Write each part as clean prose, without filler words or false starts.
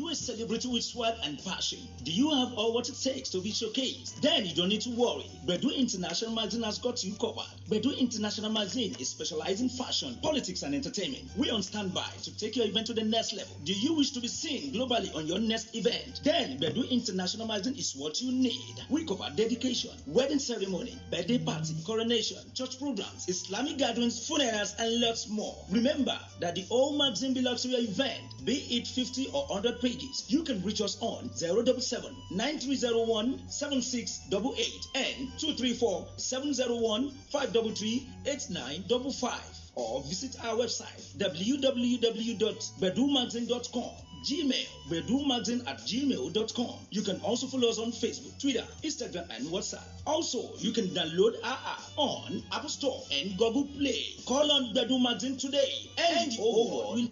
you a celebrity with swag and passion? Do you have all what it takes to be showcased? Then you don't need to worry. Bedu International Magazine has got you covered. Bedu International Magazine is specialized in fashion, politics, and entertainment. We're on standby to take your event to the next level. Do you wish to be seen globally on your next event? Then Bedu International Magazine is what you need. We cover dedication, wedding ceremony, birthday party, coronation, church programs, Islamic gatherings, funerals, and lots more. Remember that the whole magazine belongs to your event, be it 50 or 100 pages. You can reach us on 077 9301 7688 and 234 701 533 8955, or visit our website www.bedumagazine.com. Gmail, bedumagazine@gmail.com. You can also follow us on Facebook, Twitter, Instagram, and WhatsApp. Also, you can download our app on Apple Store and Google Play. Call on Bedu Magazine today, and the whole world will.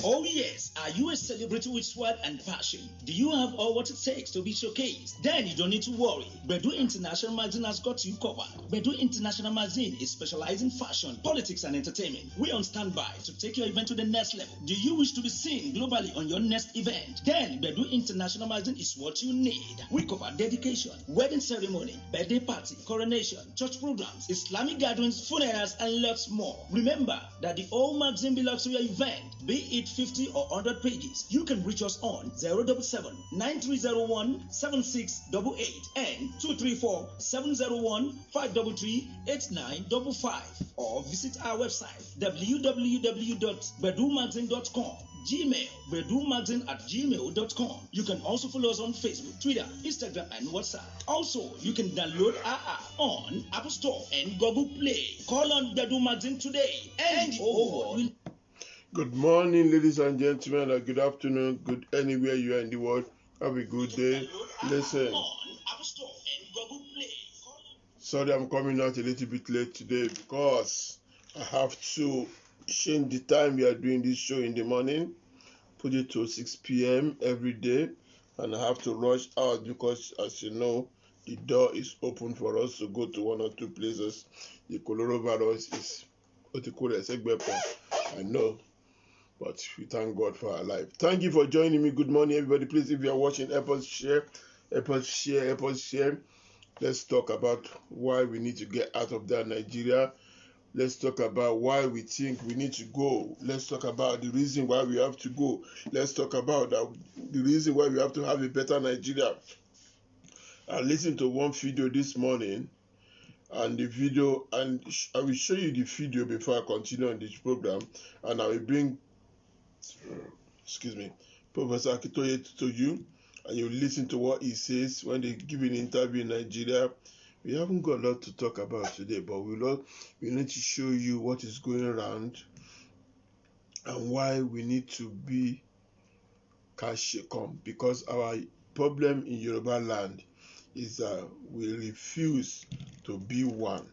Oh yes, are you a celebrity with swag and passion? Do you have all what it takes to be showcased? Then you don't need to worry. Bedu International Magazine has got you covered. Bedu International Magazine is specialized in fashion, politics, and entertainment. We're on standby to take your event to the next level. Do you wish to be seen globally on your next event? Then Bedu International Magazine is what you need. We cover dedication, wedding ceremony, birthday party, coronation, church programs, Islamic gatherings, funerals, and lots more. Remember that the whole magazine belongs to your event, be it 50 or 100 pages. You can reach us on 077 9301 7688 and 234 701 533 8955, or visit our website www.bedumagazine.com. Gmail, bedumagazine@gmail.com. You can also follow us on Facebook, Twitter, Instagram, and WhatsApp. Also, you can download our app on Apple Store and Google Play. Call on Bedu Magazine today, and the whole world will. Good morning, ladies and gentlemen, or good afternoon, good anywhere you are in the world. Have a good day. Listen, sorry I'm coming out a little bit late today because I have to change the time we are doing this show in the morning, put it to 6 p.m. every day, and I have to rush out because, as you know, the door is open for us to go to one or two places. The coronavirus is what you call a segbepo. I know. But we thank God for our life. Thank you for joining me. Good morning, everybody. Please, if you are watching, help us share. Let's talk about why we need to get out of that Nigeria. Let's talk about why we think we need to go. Let's talk about the reason why we have to go. Let's talk about the reason why we have to have a better Nigeria. I listened to one video this morning, and I will show you the video before I continue on this program, and I will bring Professor Akitoye to you, and you listen to what he says when they give an interview in Nigeria. We haven't got a lot to talk about today, but we need to show you what is going around and why we need to be Kashekom, because our problem in Yoruba land is that we refuse to be one.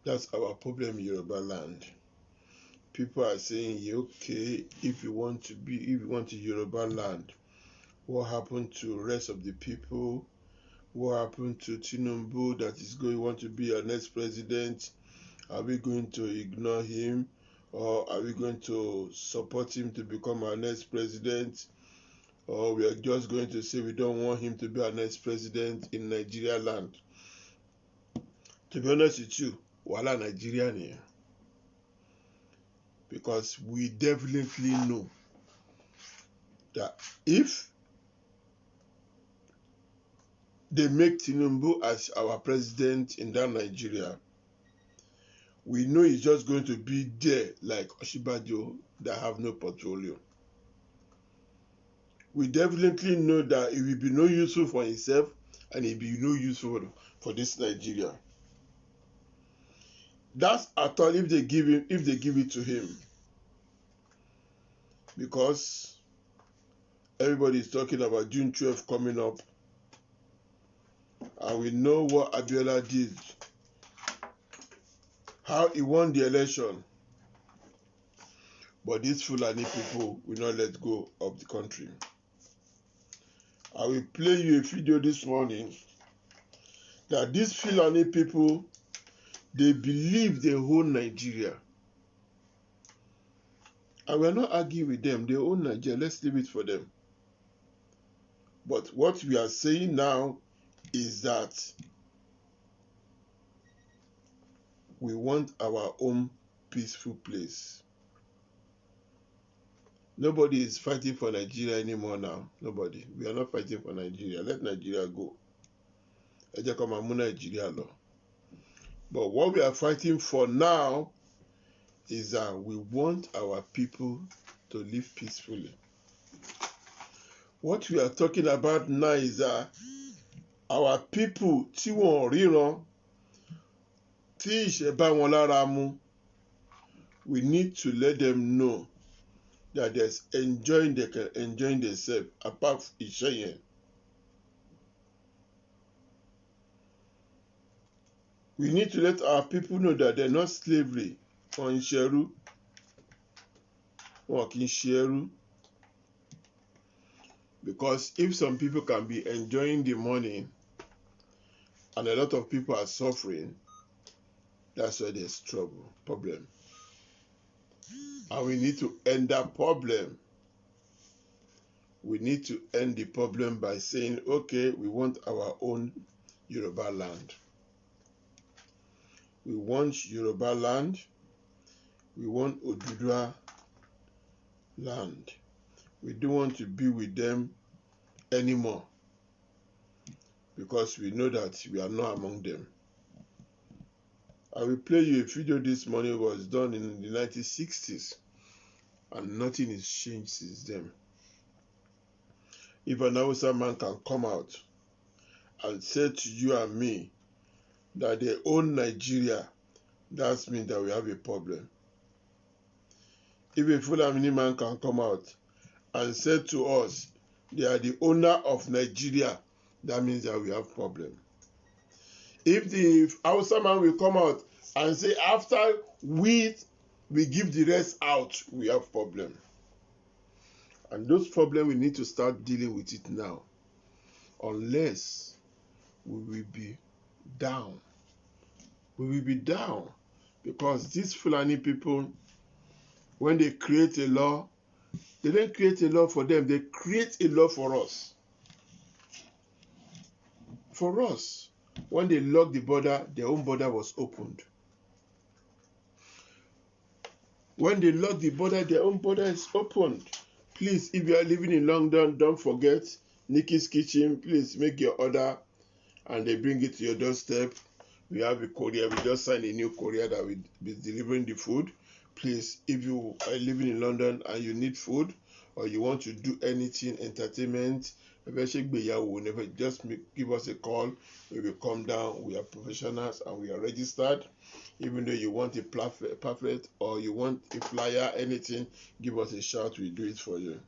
That's our problem in Yoruba land. People are saying, okay, if you want to Yoruba land, what happened to the rest of the people? What happened to Tinubu that is want to be our next president? Are we going to ignore him, or are we going to support him to become our next president? Or we are just going to say we don't want him to be our next president in Nigeria land? To be honest with you, wala Nigeria here. Because we definitely know that if they make Tinubu as our president in that Nigeria, we know he's just going to be there like Oshibajo that have no portfolio. We definitely know that it will be no useful for himself, and it will be no useful for this Nigeria. That's at all if they give it to him. Because everybody is talking about June 12th coming up, and we know what Abiola did, how he won the election. But these Fulani people will not let go of the country. I will play you a video this morning that these Fulani people, they believe they own Nigeria. And we're not arguing with them. They own Nigeria. Let's leave it for them. But what we are saying now is that we want our own peaceful place. Nobody is fighting for Nigeria anymore now. Nobody. We are not fighting for Nigeria. Let Nigeria go. Nigeria. But what we are fighting for now is that we want our people to live peacefully. What we are talking about now is that our people, tí wọ́n ríran, tí ìṣẹ́ bá wọn lára mu, we need to let them know that there's enjoying themselves apart from ìṣẹ́ yẹn. We need to let our people know that they're not slavery. Wọ́n ń ṣẹrú. Wọ́n kì í ṣẹrú. Because if some people can be enjoying the money and a lot of people are suffering, that's why there's problem. And we need to end that problem. We need to end the problem by saying, okay, we want our own Yoruba land. We want Yoruba land. We want Oduduwa land. We don't want to be with them anymore because we know that we are not among them. I will play you a video this morning. It was done in the 1960s and nothing has changed since then. If an Hausa man can come out and say to you and me that they own Nigeria, that means that we have a problem. If a Fulani man can come out and say to us they are the owner of Nigeria, that means that we have problem. If the Hausa man will come out and say after we give the rest out, we have problem. And those problems we need to start dealing with it now. Unless we will be down. We will be down. Because these Fulani people, when they create a law, they don't create a law for them, they create a law for us. For us. When they locked the border, their own border was opened. When they lock the border, their own border is opened. Please, if you are living in London, don't forget Nikki's Kitchen. Please make your order and they bring it to your doorstep. We have a courier. We just signed a new courier that will be delivering the food. Please, if you are living in London and you need food or you want to do anything, entertainment, just give us a call. We will come down. We are professionals and we are registered. Even though you want a pamphlet or you want a flyer, anything, give us a shout. We'll do it for you.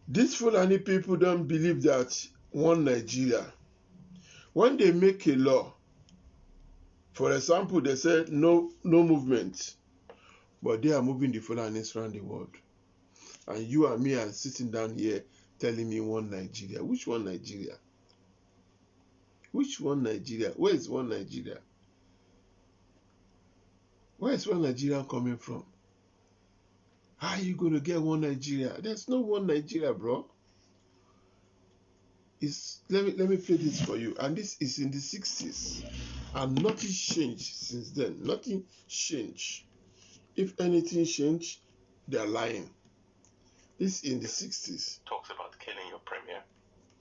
These Fulani people don't believe that one Nigeria. When they make a law, for example, they say no movement, but they are moving the Fulanis around the world. And you and me are sitting down here telling me one Nigeria. Which one Nigeria? Which one Nigeria? Where is one Nigeria? Where is one Nigeria coming from? How are you going to get one Nigeria? There's no one Nigeria, bro. Let me play this for you. And this is in the 60s. And nothing changed since then. Nothing changed. If anything changed, they're lying. This in the 60s. Talks about killing your premier.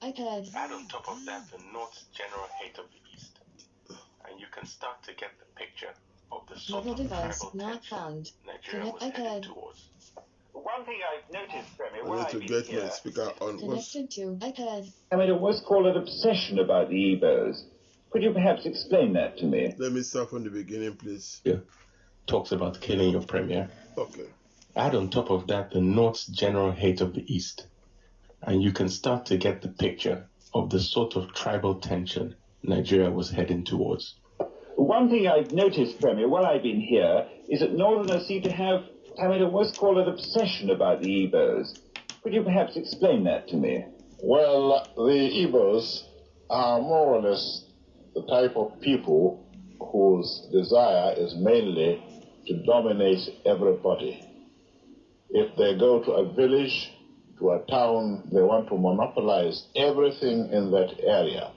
iPad. Add on top of that the North's general hate of the East. And you can start to get the picture of the sort of device tribal not tension found. Nigeria was Connect headed iPad. towards. One thing I've noticed, Premier, I while need I've to been get here, my speaker on. Connected to iPad. I mean, it was called an obsession about the Igbos. Could you perhaps explain that to me? Let me start from the beginning, please. Yeah. Talks about killing your premier. Okay. Add on top of that the North's general hate of the East. And you can start to get the picture of the sort of tribal tension Nigeria was heading towards. One thing I've noticed, Premier, while I've been here, is that Northerners seem to have, I mean, it was called an obsession about the Igbos. Could you perhaps explain that to me? Well, the Igbos are more or less the type of people whose desire is mainly to dominate everybody. If they go to a village, to a town, they want to monopolize everything in that area.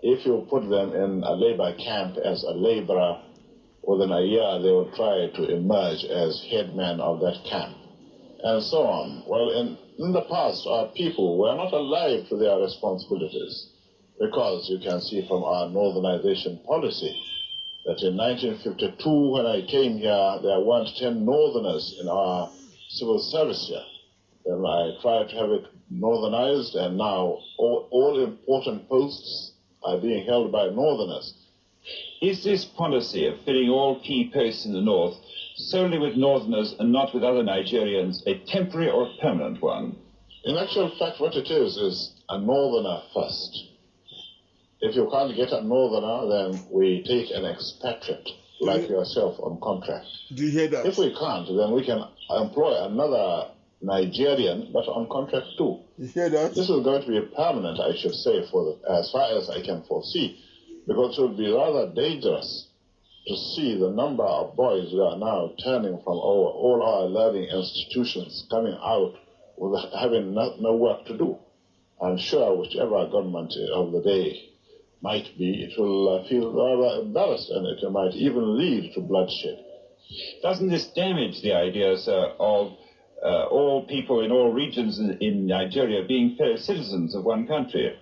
If you put them in a labor camp as a laborer, within a year they will try to emerge as headman of that camp, and so on. Well, in the past, our people were not alive to their responsibilities, because you can see from our northernization policy that in 1952, when I came here, there weren't 10 northerners in our civil service here. Then I tried to have it northernized, and now all important posts are being held by northerners. Is this policy of filling all key posts in the north solely with northerners and not with other Nigerians a temporary or a permanent one? In actual fact, what it is a northerner first. If you can't get a northerner, then we take an expatriate like yourself on contract. Do you hear that? If we can't, then we can employ another Nigerian, but on contract too. You hear that? This is going to be permanent, I should say, as far as I can foresee, because it would be rather dangerous to see the number of boys who are now turning from all our learning institutions coming out with having no work to do. I'm sure whichever government of the day might be, it will feel rather embarrassed, and it might even lead to bloodshed. Doesn't this damage the idea, sir, of all people in all regions in Nigeria being fellow citizens of one country?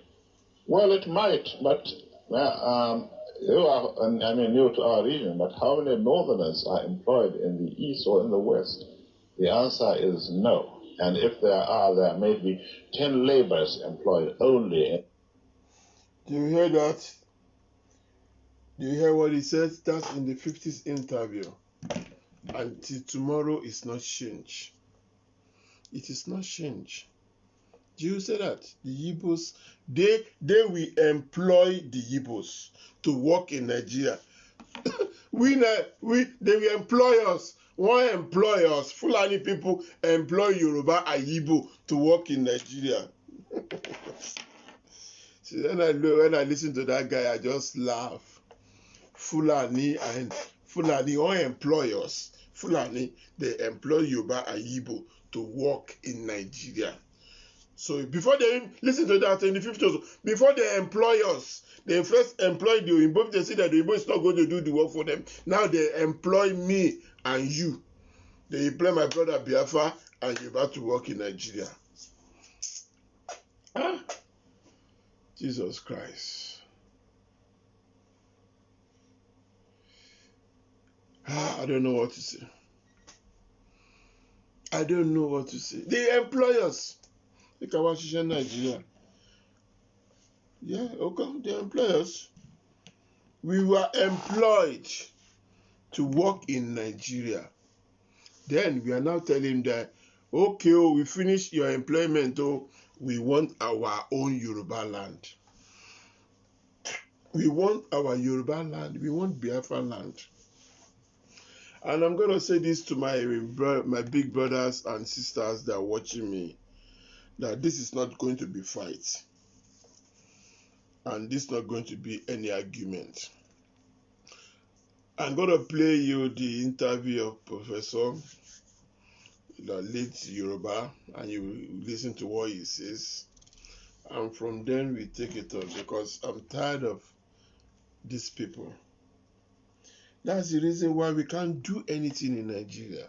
Well, it might, but you are, new to our region, but how many northerners are employed in the east or in the west? The answer is no. And if there are, there may be 10 laborers employed only. Do you hear that? Do you hear what he says? That's in the 50th interview. Until tomorrow is not changed. It is not changed. Do you say that? The Igbos, they will employ the Igbos to work in Nigeria. They will employ us. Why employ us? Fulani people employ Yoruba and Igbo to work in Nigeria. See, when I listen to that guy, I just laugh. Fulani all employ us. Fulani, they employ Yoruba and Igbo to work in Nigeria. So before they listen to that in the 50s, before they employ us, they first employ the Igbo. They see that the Igbo is not going to do the work for them. Now they employ me and you. They employ my brother Biafra and Yoruba to work in Nigeria. Ah, Jesus Christ. I don't know what to say. I don't know what to say. They employ us. Look at what in Nigeria. Yeah, okay, they employ us. We were employed to work in Nigeria. Then we are now telling them that, okay, we finished your employment, we want our own Yoruba land. We want our Yoruba land. We want Biafra land. And I'm going to say this to my big brothers and sisters that are watching me, that this is not going to be fight. And this is not going to be any argument. I'm going to play you the interview of Professor, the late Yoruba, and you listen to what he says. And from then we take it on, because I'm tired of these people. That's the reason why we can't do anything in Nigeria.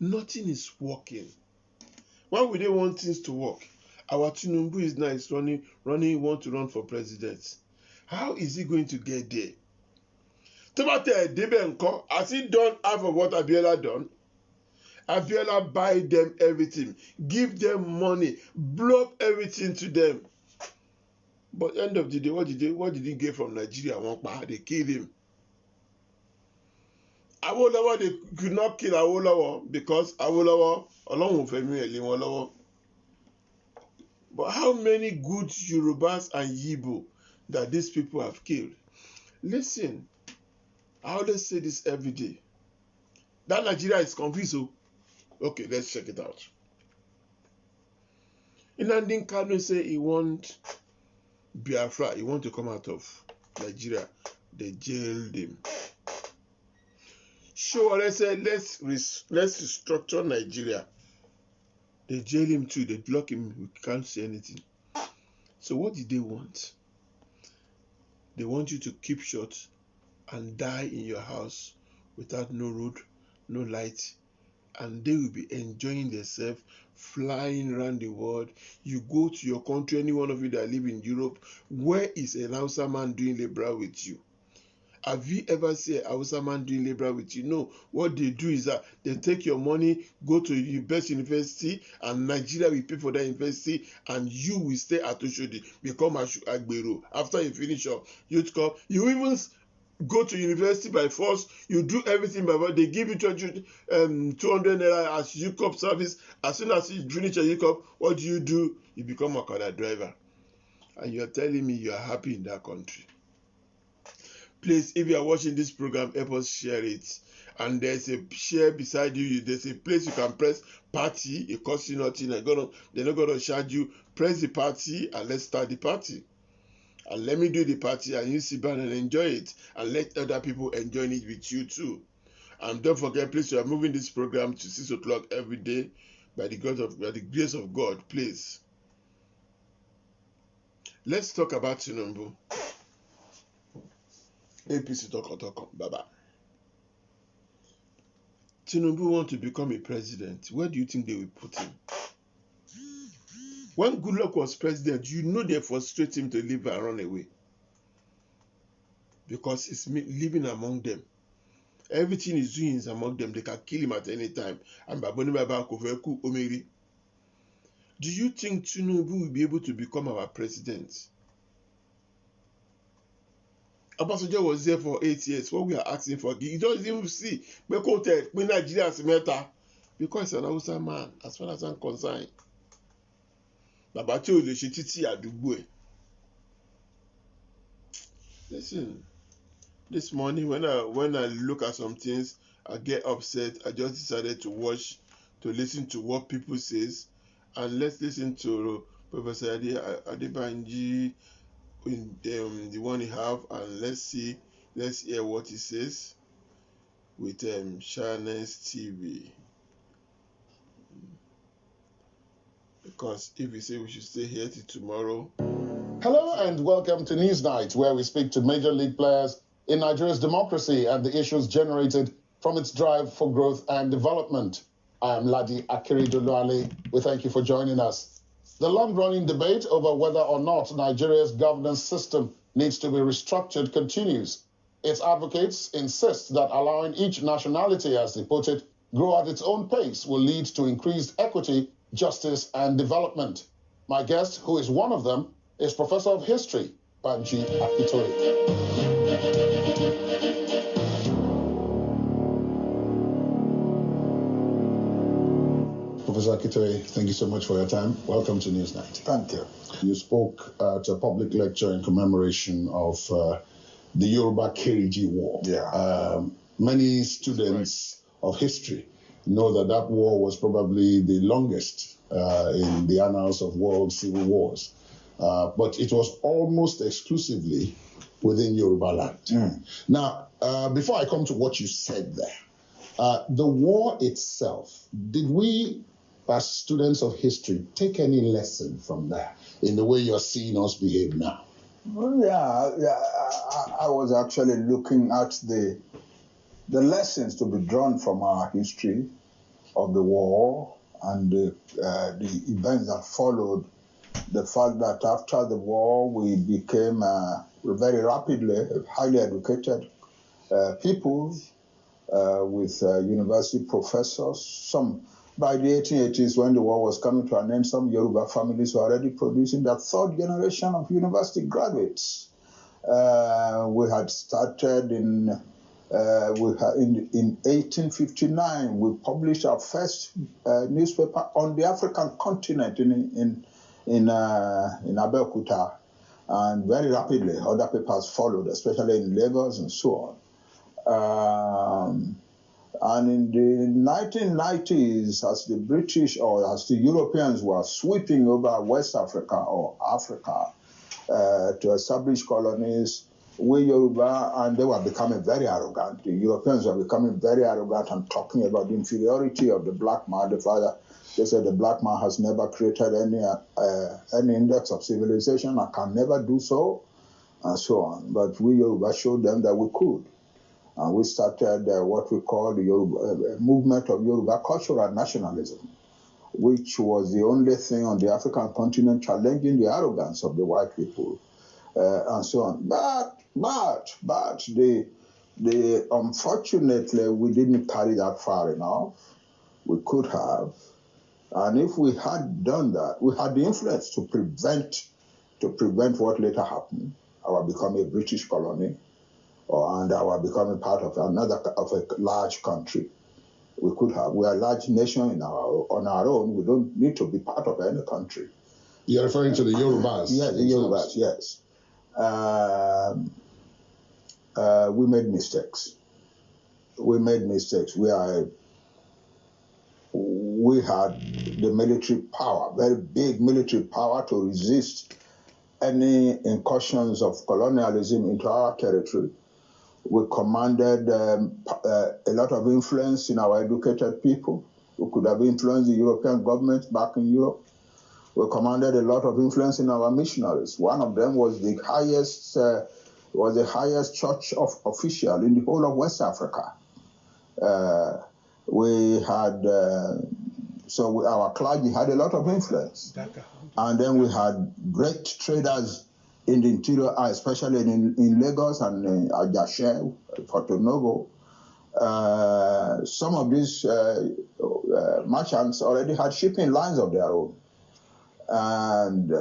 Nothing is working. Why would they want things to work? Our Tinubu is now want to run for president. How is he going to get there? Has he done half of what Abiola done? Abiola buy them everything, give them money, blow up everything to them. But end of the day, what did he get from Nigeria? They killed him. Awolowo, they could not kill Awolowo because Awolowo, Ọlọ́run fẹ́ mí ẹ̀lẹ́ wọn lọ́wọ́. But how many good Yorubas and Igbo that these people have killed? Listen, I always say this every day. That Nigeria is confused. Okay, let's check it out. Nnamdi Kanu say he want Biafra, he want to come out of Nigeria. they jailed him. Sure, they said, let's restructure Nigeria. They jail him too. They block him. We can't say anything. So what did they want? They want you to keep short and die in your house without no road, no light, and they will be enjoying themselves, flying around the world. You go to your country, any one of you that live in Europe, where is an Hausa man doing labor with you? Have you ever seen a Hausa man doing labor with you? No. What they do is that they take your money, go to the best university, and Nigeria will pay for that university, and you will stay at Oshodi, become Agbero. After you finish your youth corps, you even go to university by force. You do everything by force. They give you 200 naira as youth corps service. As soon as you finish your youth corps, what do? You become a car driver. And you're telling me you are happy in that country. Please, if you are watching this program, help us share it. And there's a share beside you. There's a place you can press party. It costs you nothing. They're not gonna charge you. Press the party and let's start the party. And let me do the party and you sit down and enjoy it. And let other people enjoy it with you too. And don't forget, please, we are moving this program to 6 o'clock every day by the grace of God. Please. Let's talk about Tinubu. APC talk. Bye-bye. Tinubu want to become a president. Where do you think they will put him? When Goodluck was president, you know they frustrate him to leave and run away. Because he's living among them. Everything he's doing is among them. They can kill him at any time. And Baboni Baba Koveku Omeri. Do you think Tinubu will be able to become our president? Obasanjo was there for 8 years. What we are asking for, you don't even see. Nigeria is matter because it's an Hausa man, as far as I'm concerned. Listen, this morning when I look at some things, I get upset. I just decided to listen to what people says, and let's listen to Professor Adebanji in the one he have, and let's hear what he says with Sharness TV. Because if we say we should stay here till tomorrow. Hello and welcome to Newsnight, where we speak to major league players in Nigeria's democracy and the issues generated from its drive for growth and development. I am Ladi Akiridoluale. We thank you for joining us. The long-running debate over whether or not Nigeria's governance system needs to be restructured continues. Its advocates insist that allowing each nationality, as they put it, grow at its own pace will lead to increased equity, justice, and development. My guest, who is one of them, is Professor of History, Banji Akintoye. Professor Akintoye, thank you so much for your time. Welcome to Newsnight. Thank you. You spoke at a public lecture in commemoration of the Yoruba Kiriji War. Yeah. Many students of history know that war was probably the longest in the annals of world civil wars. But it was almost exclusively within Yoruba land. Now, before I come to what you said there, the war itself, did we, as students of history, take any lesson from that in the way you're seeing us behave now? Well, I was actually looking at the lessons to be drawn from our history of the war and the events that followed. The fact that after the war we became very rapidly highly educated people with university professors. Some by the 1880s, when the war was coming to an end, some Yoruba families were already producing their third generation of university graduates. We had started in 1859. We published our first newspaper on the African continent in Abeokuta, and very rapidly other papers followed, especially in Lagos and so on. And in the 1990s, as the British or as the Europeans were sweeping over West Africa or Africa to establish colonies, we Yoruba, and they were becoming very arrogant. The Europeans were becoming very arrogant and talking about the inferiority of the black man. They said the black man has never created any index of civilization and can never do so, and so on. But we Yoruba showed them that we could. And we started what we call the Yoruba, movement of Yoruba cultural nationalism, which was the only thing on the African continent challenging the arrogance of the white people, and so on. But the unfortunately, we didn't carry that far enough. We could have. And if we had done that, we had the influence to prevent what later happened, our becoming a British colony, and our becoming part of a large country. We could have. We are a large nation on our own. We don't need to be part of any country. You're referring to the Yorubas? Yes, the Yorubas, yes. We made mistakes. We had the military power, very big military power to resist any incursions of colonialism into our territory. We commanded a lot of influence in our educated people who could have influenced the European government back in Europe. We commanded a lot of influence in our missionaries. One of them was the highest church official in the whole of West Africa. Our clergy had a lot of influence. And then we had great traders in the interior, especially in Lagos and in Ajashe, Porto Novo. Some of these merchants already had shipping lines of their own. And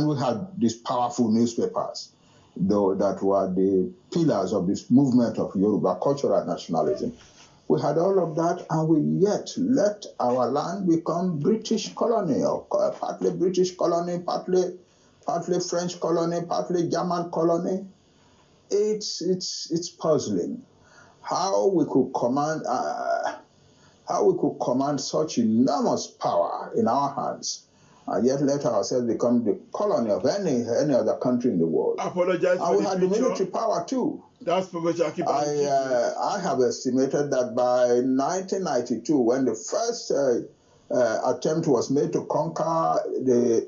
we had these powerful newspapers, though, that were the pillars of this movement of Yoruba cultural nationalism. We had all of that, and we yet let our land become British colony, or partly British colony, partly French colony, partly German colony. It's puzzling how we could command such enormous power in our hands, and yet let ourselves become the colony of any other country in the world. Apologize and for we the had picture. the military power too. That's Professor Akiba. I have estimated that by 1992, when the first attempt was made to conquer the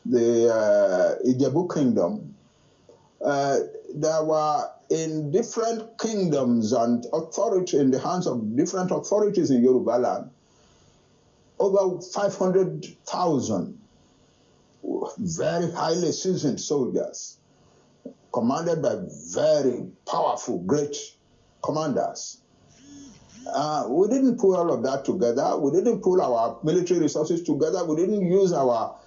Ijebu kingdom, there were in different kingdoms and authority in the hands of different authorities in Yoruba land, over 500,000 very highly seasoned soldiers, commanded by very powerful, great commanders. We didn't pull all of that together. We didn't pull our military resources together. We didn't use our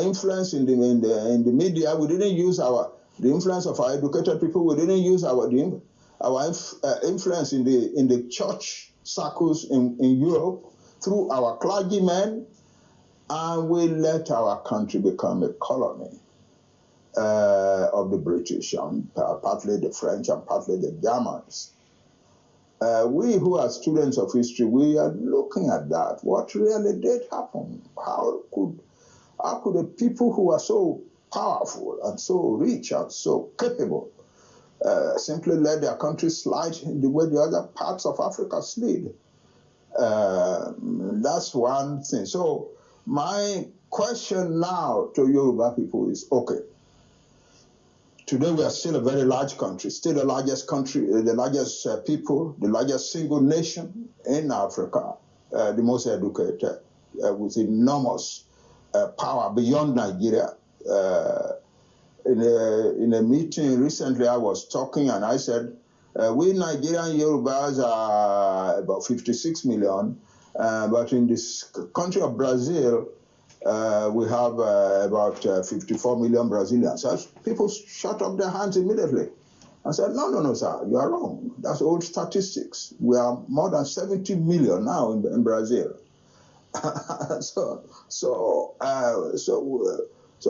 influence in the media. We didn't use the influence of our educated people. We didn't use our influence in the church circles in Europe through our clergymen, and we let our country become a colony of the British, and partly the French and partly the Germans. We who are students of history, we are looking at that. What really did happen? How could the people who are so powerful and so rich and so capable simply let their country slide in the way the other parts of Africa slid? That's one thing. So my question now to Yoruba people is, okay, today we are still a very large country, still the largest country, the largest people, the largest single nation in Africa, the most educated, with enormous power beyond Nigeria. In a meeting recently, I was talking and I said, we Nigerian Yorubas are about 56 million, but in this country of Brazil, we have about 54 million Brazilians. So people shut up their hands immediately and said, no, sir, you are wrong. That's old statistics. We are more than 70 million now in Brazil. So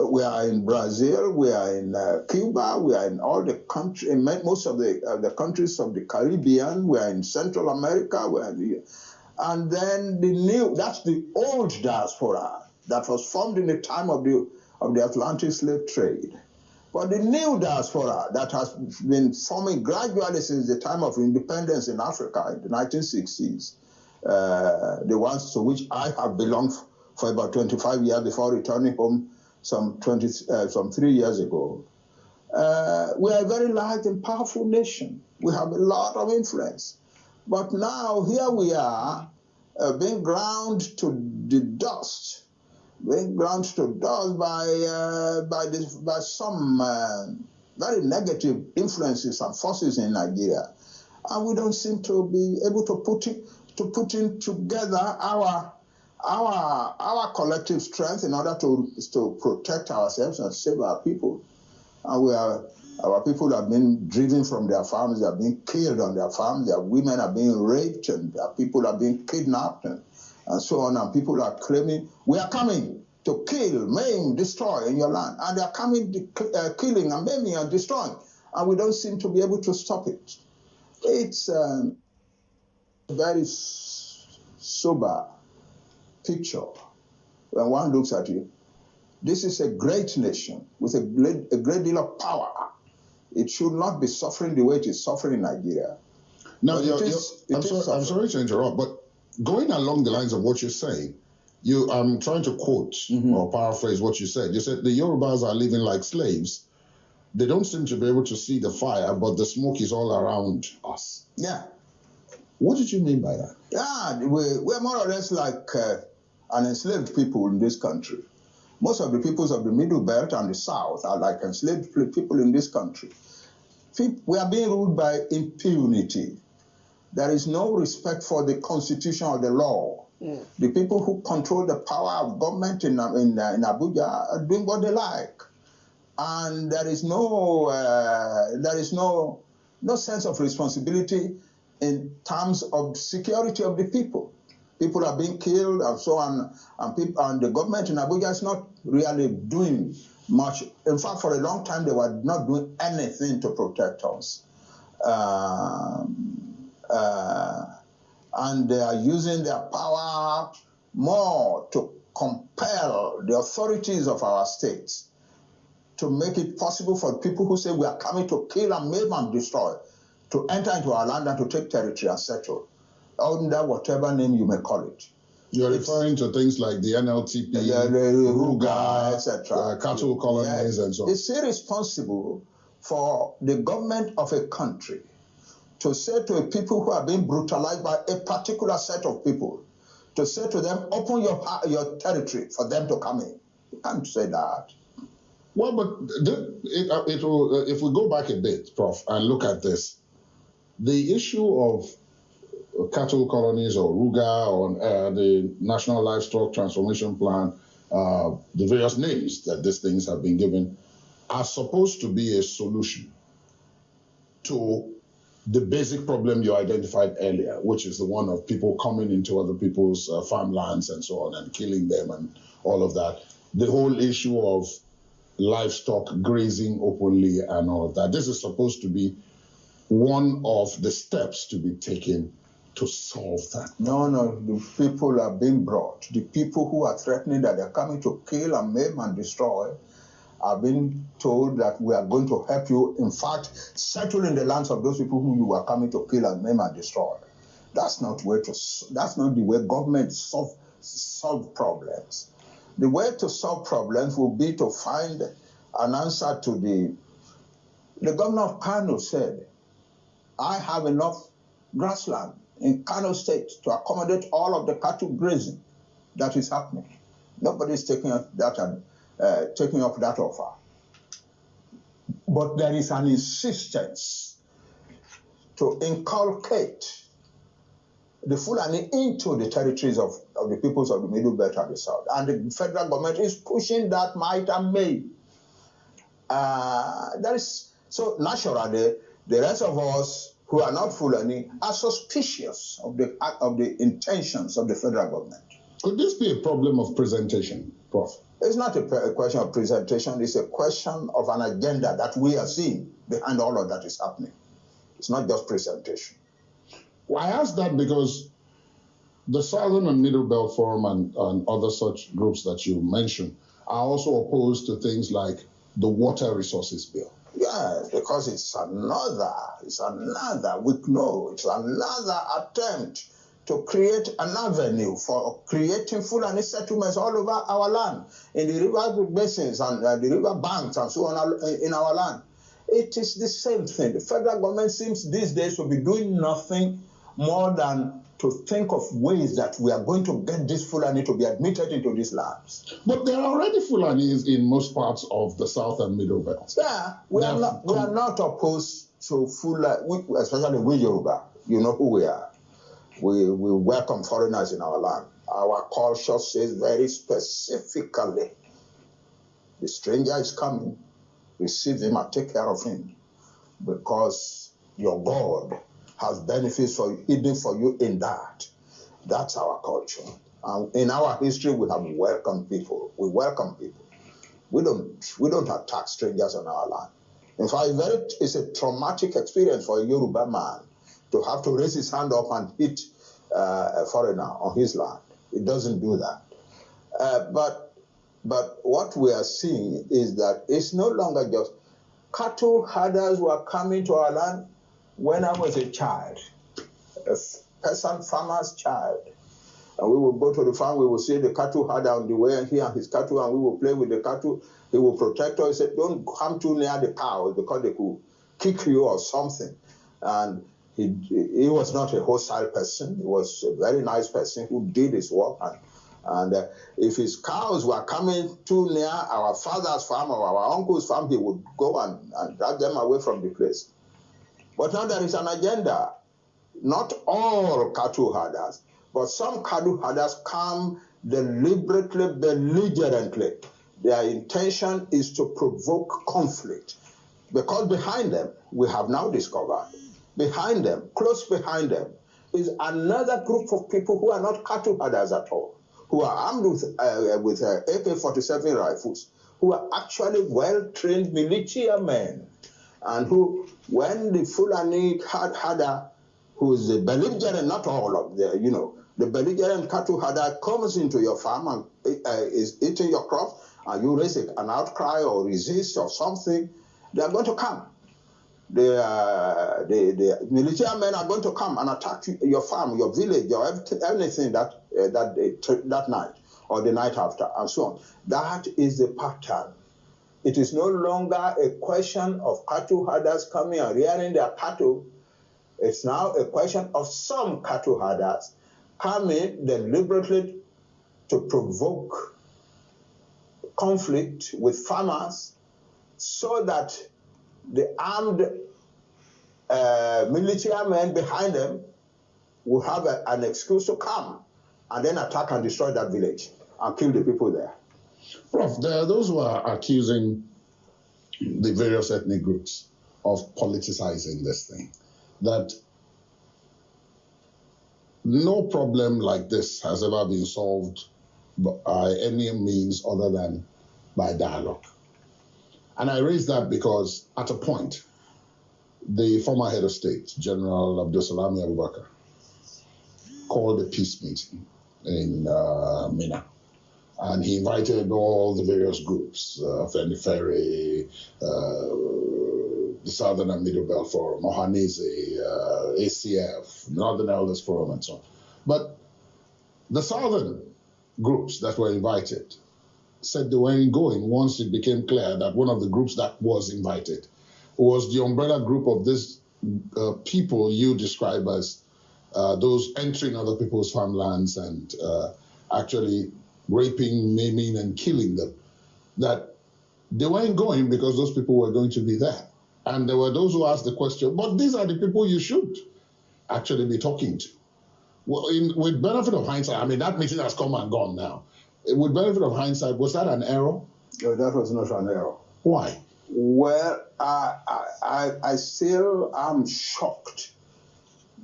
we are in Brazil, we are in Cuba, we are in all the countries, in most of the countries of the Caribbean, we are in Central America, and then that's the old diaspora that was formed in the time of the Atlantic slave trade. But the new diaspora that has been forming gradually since the time of independence in Africa in the 1960s, the ones to which I have belonged for about 25 years before returning home some 3 years ago, we are a very large and powerful nation. We have a lot of influence. But now here we are being ground to the dust. Being ground to dust by some very negative influences and forces in Nigeria, and we don't seem to be able to put in together our collective strength in order to protect ourselves and save our people. And our people have been driven from their farms. They are being killed on their farms. Their women are being raped, and their people are being kidnapped, and so on. And people are claiming, we are coming to kill, maim, destroy in your land. And they are coming, killing and maiming and destroying. And we don't seem to be able to stop it. It's a very sober picture when one looks at it. This is a great nation with a great deal of power. It should not be suffering the way it is suffering in Nigeria. Now, I'm sorry to interrupt, but going along the lines of what you're saying, I'm trying to quote or paraphrase what you said. You said the Yorubas are living like slaves. They don't seem to be able to see the fire, but the smoke is all around us. Yeah. What did you mean by that? Yeah, we're more or less like an enslaved people in this country. Most of the peoples of the Middle Belt and the South are like enslaved people in this country. We are being ruled by impunity. There is no respect for the Constitution or the law. The people who control the power of government in Abuja are doing what they like. And there is no sense of responsibility in terms of security of the people. People are being killed and so on, and the government in Abuja is not really doing much. In fact, for a long time, they were not doing anything to protect us. And they are using their power more to compel the authorities of our states to make it possible for people who say we are coming to kill and maim and destroy to enter into our land and to take territory and settle, under whatever name you may call it. You're referring to things like the NLTP, the Ruga, etc., cattle colonies, and so on. It's irresponsible for the government of a country to say to people who are being brutalized by a particular set of people, to say to them, open your territory for them to come in. You can't say that. Well, but if we go back a bit, Prof, and look at this, the issue of cattle colonies or Ruga or the National Livestock Transformation Plan, the various names that these things have been given, are supposed to be a solution to the basic problem you identified earlier, which is the one of people coming into other people's farmlands and so on and killing them and all of that. The whole issue of livestock grazing openly and all of that. This is supposed to be one of the steps to be taken to solve that. No, the people are being brought. The people who are threatening that they're coming to kill and maim and destroy are being told that we are going to help you, in fact, settle in the lands of those people who you are coming to kill and maim and destroy. That's not the way government solve problems. The way to solve problems will be to find an answer to the governor of Kano said, I have enough grassland in Kano State to accommodate all of the cattle grazing that is happening. Nobody is taking up that offer. But there is an insistence to inculcate the Fulani into the territories of the peoples of the Middle Belt and the South. And the federal government is pushing that might and may. So naturally, the rest of us who are not Fulani are suspicious of the intentions of the federal government. Could this be a problem of presentation, Prof? It's not a question of presentation. It's a question of an agenda that we are seeing behind all of that is happening. It's not just presentation. Well, I ask that because the Southern and Middle Belt Forum and other such groups that you mentioned are also opposed to things like the water resources bill? Yes, because it's another attempt to create an avenue for creating Fulani settlements all over our land, in the river basins and the river banks and so on in our land. It is the same thing. The federal government seems these days to be doing nothing more than to think of ways that we are going to get this Fulani to be admitted into these lands. But there are already Fulanis in most parts of the South and Middle Belt. Yeah, we are not opposed to Fulani, especially we Yoruba. You know who we are. We welcome foreigners in our land. Our culture says very specifically, the stranger is coming, receive him and take care of him, because your God has benefits hidden for you in that. That's our culture. And in our history, we have welcomed people. We welcome people. We don't attack strangers on our land. In fact, it's a traumatic experience for a Yoruba man to have to raise his hand up and hit a foreigner on his land. It doesn't do that. But what we are seeing is that it's no longer just cattle herders who are coming to our land. When I was a child, a peasant farmer's child, and we will go to the farm, we will see the cattle herder on the way, and he and his cattle, and we will play with the cattle. He will protect us. He said, don't come too near the cows because they could kick you or something. And he was not a hostile person. He was a very nice person who did his work. And if his cows were coming too near our father's farm or our uncle's farm, he would go and drag them away from the place. But now there is an agenda. Not all cattle herders, but some cattle herders come deliberately, belligerently. Their intention is to provoke conflict. Because behind them, we have now discovered, behind them, close behind them, is another group of people who are not cattle herders at all, who are armed with AK-47 rifles, who are actually well-trained militia men, and who, when the Fulani herder, who is the belligerent, not all of the, the belligerent cattle herder comes into your farm and is eating your crops, and you raise an outcry or resist or something, they are going to come. The militia men are going to come and attack your farm, your village, or anything that night or the night after, and so on. That is the pattern. It is no longer a question of cattle herders coming and rearing their cattle. It's now a question of some cattle herders coming deliberately to provoke conflict with farmers so that the armed militia men behind them will have an excuse to come and then attack and destroy that village and kill the people there. Prof, there are those who are accusing the various ethnic groups of politicizing this thing, that no problem like this has ever been solved by any means other than by dialogue. And I raise that because at a point, the former head of state, General Abdulsalami Abubakar, called a peace meeting in Mina. And he invited all the various groups, Fenifere, the Southern and Middle Belt Forum, Ohanese, ACF, Northern Elders Forum, and so on. But the Southern groups that were invited said they weren't going once it became clear that one of the groups that was invited was the umbrella group of this people you describe as those entering other people's farmlands and actually raping, maiming, and killing them, that they weren't going because those people were going to be there. And there were those who asked the question, but these are the people you should actually be talking to. Well, with benefit of hindsight, I mean, that meeting has come and gone now. With benefit of hindsight, was that an error? No, that was not an error. Why? Well, I still am shocked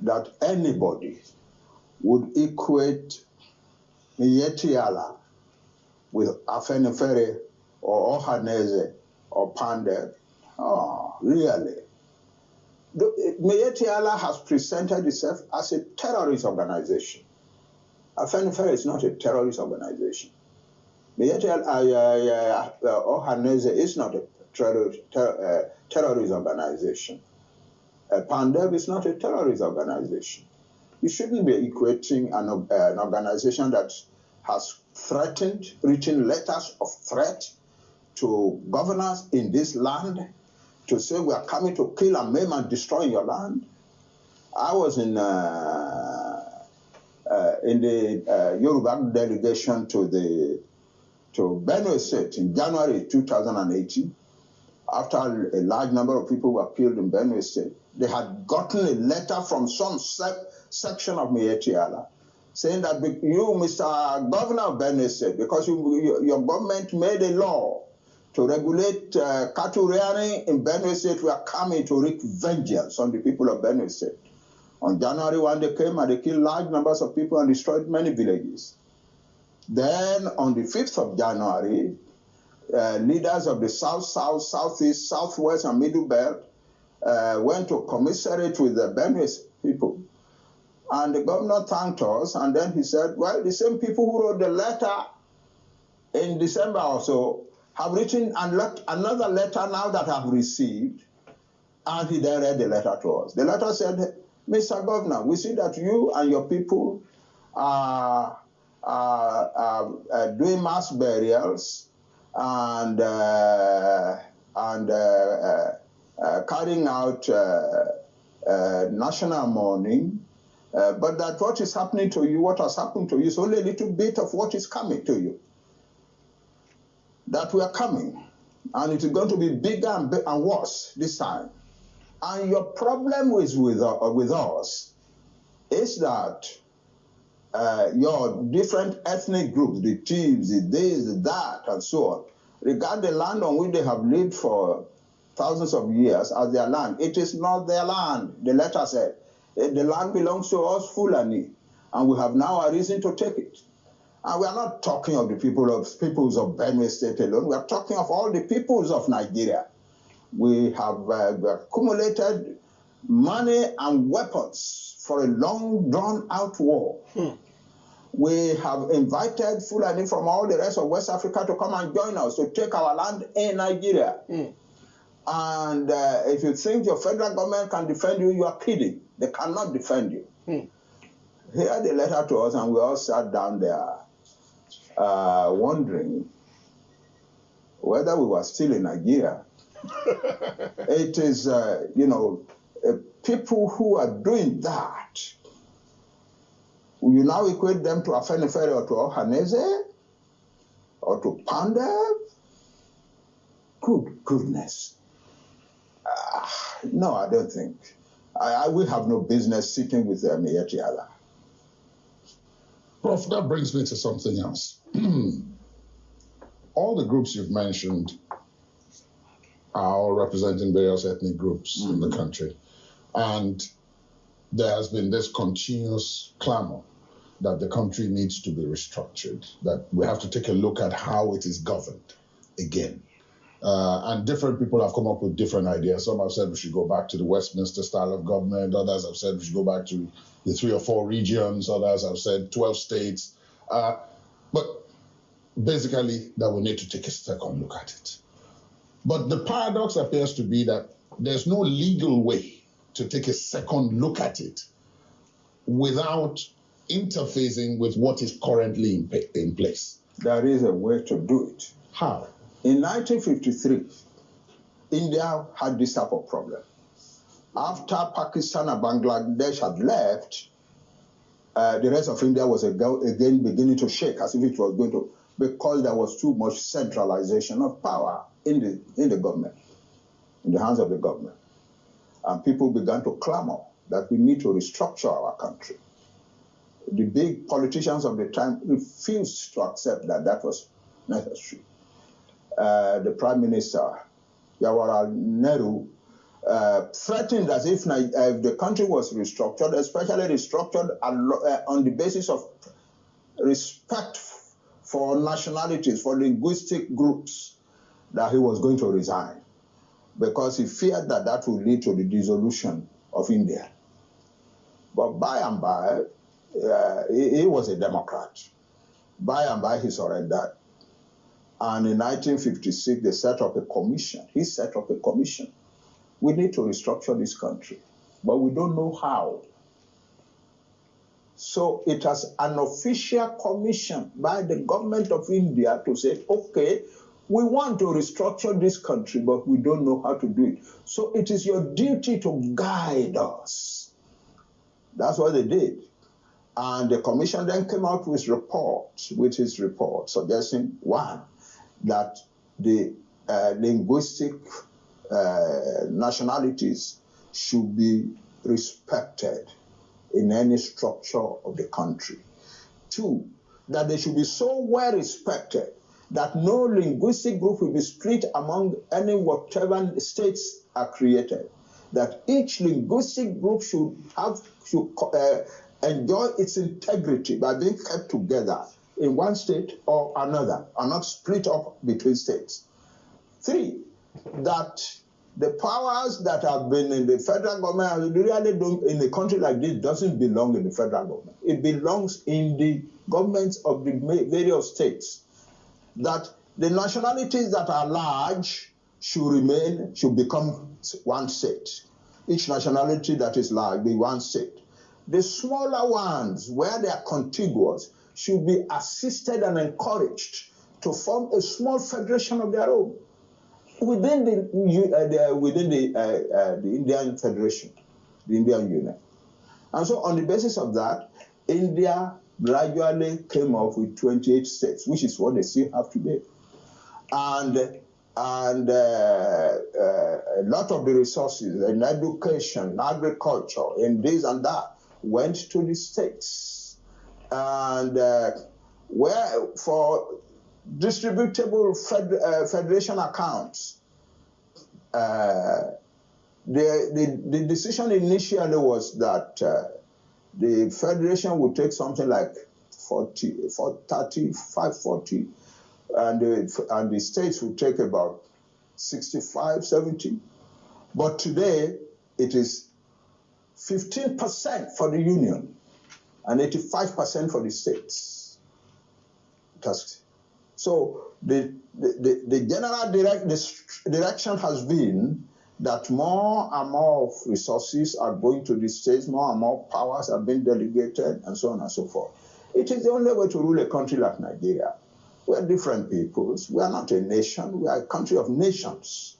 that anybody would equate Mietiala with Afenifere or Ohanese or Pandey. Oh, really? Mietiala has presented itself as a terrorist organization. Afenifere is not a terrorist organization. Ohanese is not terrorist organization. PANDEV is not a terrorist organization. You shouldn't be equating an organization that has threatened, written letters of threat to governors in this land to say we are coming to kill and maim and destroy your land. I was in the Yoruba delegation to Benue State in January 2018. After a large number of people were killed in Benue State, they had gotten a letter from some section of Mietiala saying that you, Mr. Governor of Benue State, because your government made a law to regulate cattle rearing in Benue State, we are coming to wreak vengeance on the people of Benue State. On January 1, they came and they killed large numbers of people and destroyed many villages. Then on the 5th of January, leaders of the South, South, Southeast, Southwest, and Middle Belt went to commiserate with the Benue people. And the governor thanked us, and then he said, well, the same people who wrote the letter in December or so have written another letter now that I've received, and he then read the letter to us. The letter said, Mr. Governor, we see that you and your people are doing mass burials and carrying out national mourning, but that what is happening to you, what has happened to you, is only a little bit of what is coming to you. That we are coming, and it is going to be bigger and worse this time. And your problem is with us is that your different ethnic groups, the Thieves, the this, the that, and so on, regard the land on which they have lived for thousands of years as their land. It is not their land, the letter said. The land belongs to us, Fulani, and we have now a reason to take it. And we are not talking of the peoples of Benue State alone. We are talking of all the peoples of Nigeria. We have accumulated money and weapons for a long, drawn-out war. We have invited Fulani from all the rest of West Africa to come and join us to take our land in Nigeria. And if you think your federal government can defend you, you are kidding. They cannot defend you. Here the letter to us, and we all sat down there wondering whether we were still in Nigeria. It is, people who are doing that, you now equate them to Afenifere or to Ohaneze or to PANDEV? Goodness. No, I don't think. We have no business sitting with them yet. Prof, that brings me to something else. All the groups you've mentioned are all representing various ethnic groups in the country. And there has been this continuous clamor that the country needs to be restructured, that we have to take a look at how it is governed again. And different people have come up with different ideas. Some have said we should go back to the Westminster style of government. Others have said we should go back to the 3 or 4 regions. Others have said 12 states. But basically, that we need to take a second look at it. But the paradox appears to be that there's no legal way to take a second look at it without interfacing with what is currently in place. There is a way to do it. How? In 1953, India had this type of problem. After Pakistan and Bangladesh had left, the rest of India was again beginning to shake as if it was going to, because there was too much centralization of power in the government, in the hands of the government. And people began to clamor that we need to restructure our country. The big politicians of the time refused to accept that that was necessary. The Prime Minister, Jawaharlal Nehru, threatened as if the country was restructured, especially restructured on the basis of respect for nationalities, for linguistic groups, that he was going to resign because he feared that that would lead to the dissolution of India. But by and by, he was a Democrat. By and by, he surrendered. And in 1956, they set up a commission. He set up a commission. We need to restructure this country, but we don't know how. So it has an official commission by the government of India to say, okay, we want to restructure this country, but we don't know how to do it. So it is your duty to guide us. That's what they did. And the commission then came out with his report, suggesting, one, that the linguistic nationalities should be respected in any structure of the country. Two, that they should be so well respected that no linguistic group will be split among any whatever states are created. That each linguistic group should enjoy its integrity by being kept together in one state or another, and not split up between states. Three, that the powers that have been in the federal government really don't, in a country like this, doesn't belong in the federal government. It belongs in the governments of the various states. That the nationalities that are large should become one state. Each nationality that is large be one state. The smaller ones, where they are contiguous, should be assisted and encouraged to form a small federation of their own within the Indian Federation, the Indian Union. And so on the basis of that, India gradually came up with 28 states, which is what they still have today. And a lot of the resources in education, in agriculture, in this and that went to the states. And where for distributable federation accounts, the decision initially was that the federation would take something like 40, and the states would take about 65, 70. But today, it is 15% for the union and 85% for the states. So the general direction has been that more and more resources are going to the states, more and more powers are being delegated, and so on and so forth. It is the only way to rule a country like Nigeria. We are different peoples. We are not a nation. We are a country of nations.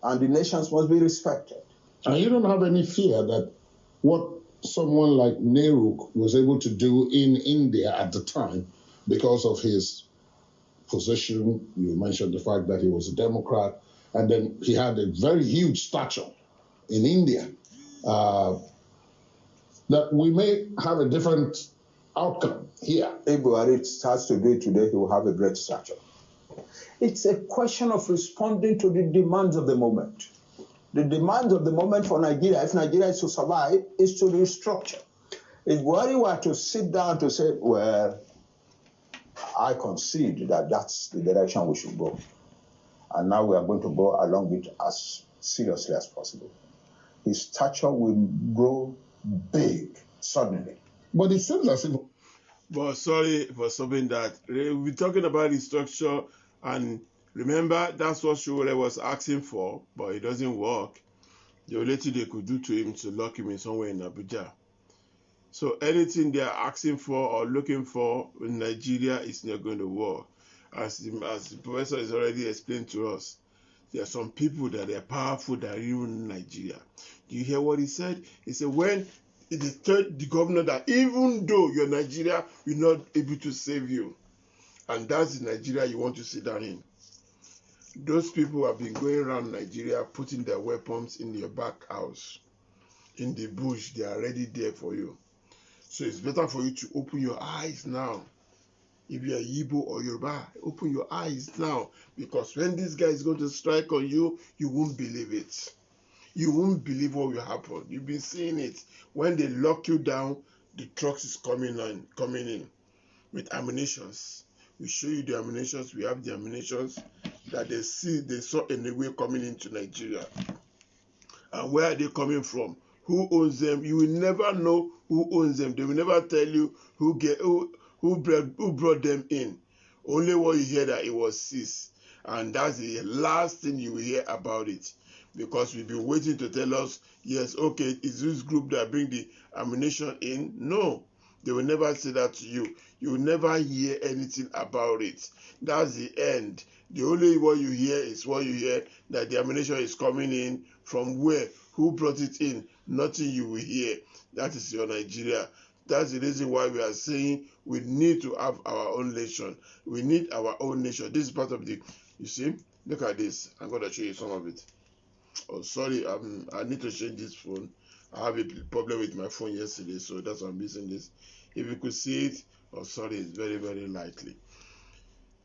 And the nations must be respected. And you don't have any fear that what someone like Nehru was able to do in India at the time, because of his position, you mentioned the fact that he was a Democrat, and then he had a very huge stature in India, that we may have a different outcome here. If Buhari starts to do it today, he will have a great stature. It's a question of responding to the demands of the moment. The demands of the moment for Nigeria, if Nigeria is to survive, is to restructure. If Buhari were to sit down to say, well, I concede that that's the direction we should go, and now we are going to go along it as seriously as possible, his stature will grow big suddenly. But it seems as if... But sorry for stopping that. We're talking about restructure, and remember, that's what Showore was asking for, but it doesn't work. The only thing they could do to him is to lock him in somewhere in Abuja. So anything they are asking for or looking for in Nigeria is not going to work. As the professor has already explained to us, there are some people that are powerful that are in Nigeria. Do you hear what he said? He said, when they told the governor that even though you're Nigeria, we're not able to save you. And that's the Nigeria you want to sit down in. Those people have been going around Nigeria putting their weapons in your back house. In the bush, they are already there for you. So it's better for you to open your eyes now. If you're Igbo or Yoruba, open your eyes now. Because when this guy is going to strike on you, you won't believe it. You won't believe what will happen. You've been seeing it. When they lock you down, the trucks is coming in with ammunitions. We show you the ammunitions. We have the ammunitions that they saw in the way coming into Nigeria. And where are they coming from? Who owns them? You will never know who owns them. They will never tell you who brought them in. Only what you hear that it was seized. And that's the last thing you will hear about it. Because we've been waiting to tell us, yes, okay, is this group that bring the ammunition in? No, they will never say that to you. You will never hear anything about it. That's the end. The only what you hear is what you hear, that the ammunition is coming in from where, who brought it in. Nothing you will hear. That is your Nigeria. That's the reason why we are saying we need to have our own nation. We need our own nation. This is part of the, you see, look at this. I'm going to show you some of it. Oh, sorry, I need to change this phone. I have a problem with my phone yesterday, so that's why I'm using this. If you could see it, oh, sorry, it's very, very lightly.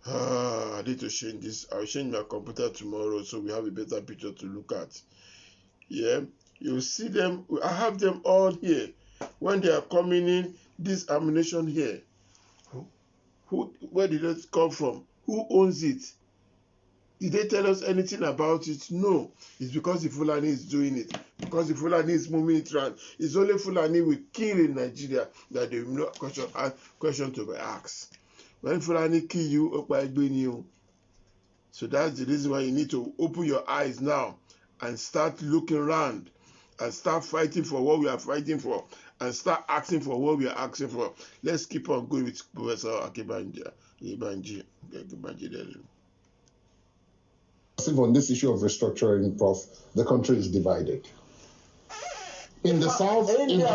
I need to change this. I'll change my computer tomorrow so we have a better picture to look at. Yeah, you see them. I have them all here. When they are coming in, this ammunition here. Where did it come from? Who owns it? Did they tell us anything about it? No. It's because the Fulani is doing it. Because the Fulani is moving it around. It's only Fulani we kill in Nigeria that they will not question to be asked. When Fulani kill you, you. So that's the reason why you need to open your eyes now and start looking around and start fighting for what we are fighting for and start asking for what we are asking for. Let's keep on going with Professor Akibanji. On this issue of restructuring, Prof, the country is divided. In the south, India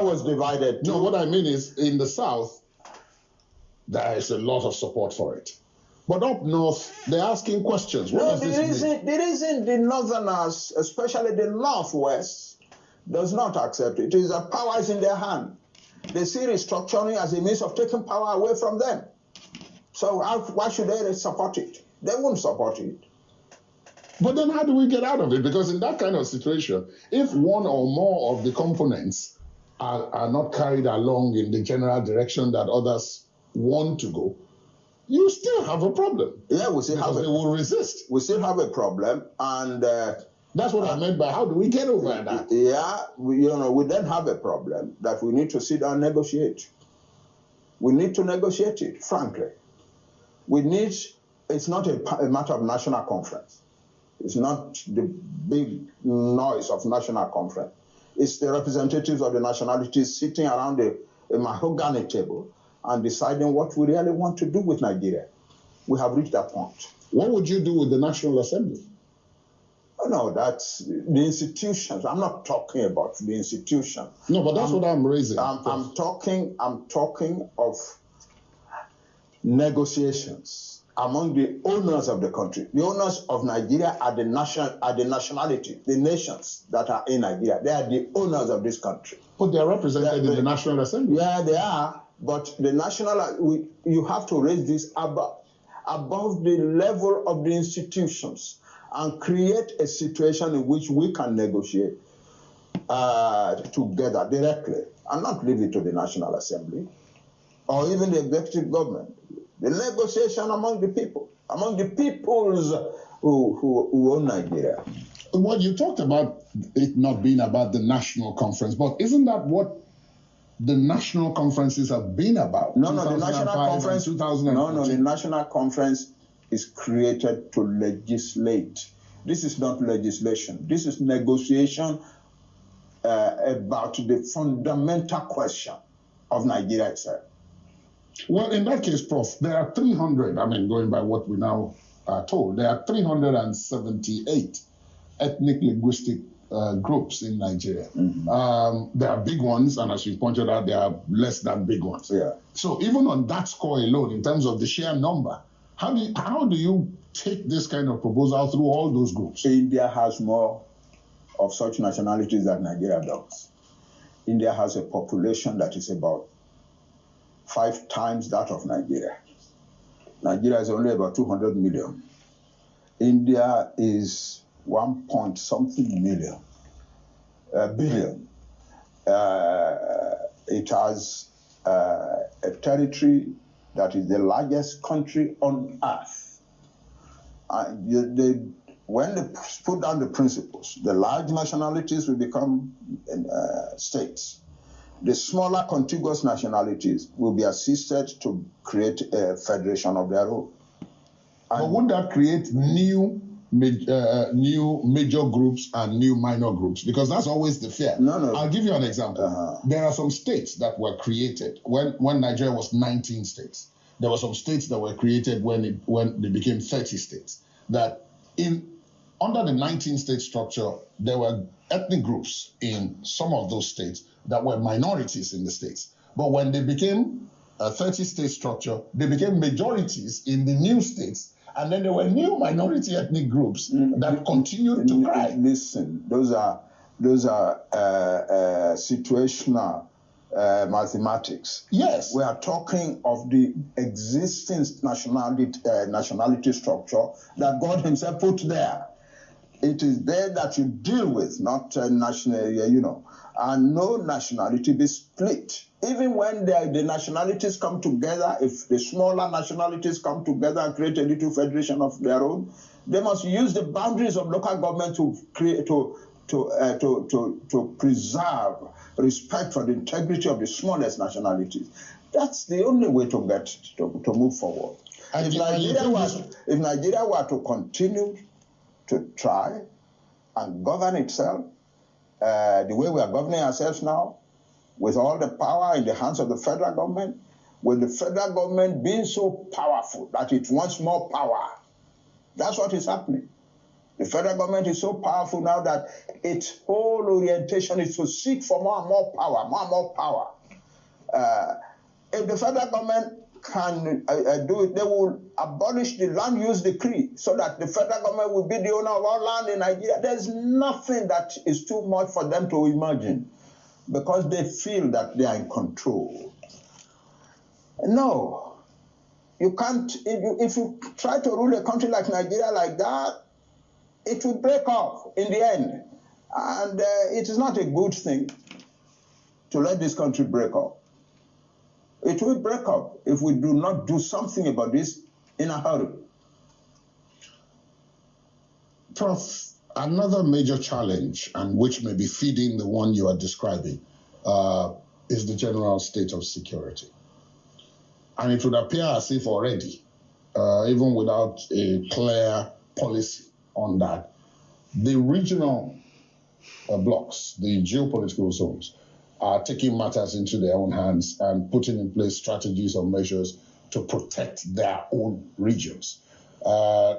was divided. No, what I mean is, in the south, there is a lot of support for it. But up north, they're asking questions. What does this mean? The reason the northerners, especially the northwest, does not accept it is that power is in their hand. They see restructuring as a means of taking power away from them. So why should they support it? They won't support it. But then how do we get out of it? Because in that kind of situation, if one or more of the components are not carried along in the general direction that others want to go, you still have a problem. Yeah, we still have they will resist. We still have a problem, and that's what I meant by how do we get over that? Yeah, we then have a problem that we need to sit down and negotiate. We need to negotiate it, frankly. It's not a matter of national conference. It's not the big noise of national conference. It's the representatives of the nationalities sitting around a mahogany table and deciding what we really want to do with Nigeria. We have reached that point. What would you do with the National Assembly? Oh, no, that's the institutions. I'm not talking about the institution. No, but that's what I'm raising. I'm talking of negotiations among the owners of the country. The owners of Nigeria are the nationality, the nations that are in Nigeria. They are the owners of this country. But they are represented in the National Assembly. Yeah, they are. But the you have to raise this above the level of the institutions and create a situation in which we can negotiate together directly and not leave it to the National Assembly or even the executive government. The negotiation among the people, among the peoples who own Nigeria. Well, you talked about it not being about the national conference, but isn't that what the national conferences have been about? No, the national conference. No, the national conference is created to legislate. This is not legislation. This is negotiation about the fundamental question of Nigeria itself. Well, in that case, Prof, there are 300, going by what we now are told, there are 378 ethnic linguistic groups in Nigeria. Mm-hmm. There are big ones, and as you pointed out, there are less than big ones. Yeah. So even on that score alone, in terms of the sheer number, how do you take this kind of proposal through all those groups? India has more of such nationalities than Nigeria does. India has a population that is about 5 times that of Nigeria. Nigeria is only about 200 million. India is 1-point-something billion. It has a territory that is the largest country on earth. When they put down the principles, the large nationalities will become states. the smaller contiguous nationalities will be assisted to create a federation of their own. But would that create new major groups and new minor groups? Because that's always the fear. No. I'll give you an example. There are some states that were created when Nigeria was 19 states. There were some states that were created when they became 30 states. That under the 19-state structure, there were ethnic groups in some of those states that were minorities in the states. But when they became a 30-state structure, they became majorities in the new states, and then there were new minority ethnic groups that continued to cry. Listen, those are situational mathematics. Yes. We are talking of the existing nationality structure that God himself put there. It is there that you deal with, not national, and no nationality be split. Even when the nationalities come together, if the smaller nationalities come together and create a little federation of their own, they must use the boundaries of local government to create to preserve respect for the integrity of the smallest nationalities. That's the only way to move forward. If Nigeria were to continue to try and govern itself the way we are governing ourselves now, with all the power in the hands of the federal government, with the federal government being so powerful that it wants more power. That's what is happening. The federal government is so powerful now that its whole orientation is to seek for more and more power, more and more power. If the federal government can do it, they will abolish the land use decree so that the federal government will be the owner of all land in Nigeria. There's nothing that is too much for them to imagine because they feel that they are in control. No, you can't. If you try to rule a country like Nigeria like that, it will break up in the end. And it is not a good thing to let this country break up. It will break up if we do not do something about this in a hurry. Prof, another major challenge, and which may be feeding the one you are describing, is the general state of security. And it would appear as if already, even without a clear policy on that, the regional blocks, the geopolitical zones, are taking matters into their own hands and putting in place strategies or measures to protect their own regions.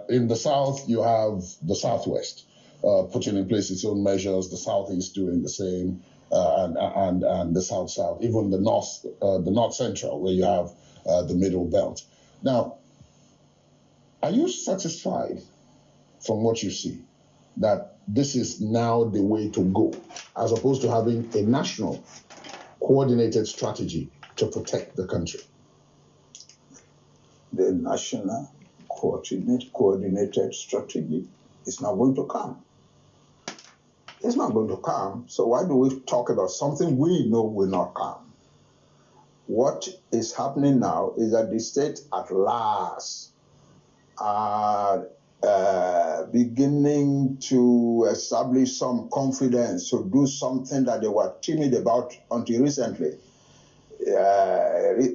In the South, you have the Southwest putting in place its own measures, the Southeast doing the same, and the South-South, even the North Central, where you have the Middle Belt. Now, are you satisfied from what you see that this is now the way to go, as opposed to having a national coordinated strategy to protect the country? The national coordinated strategy is not going to come. It's not going to come. So why do we talk about something we know will not come? What is happening now is that the state at last are beginning to establish some confidence to do something that they were timid about until recently.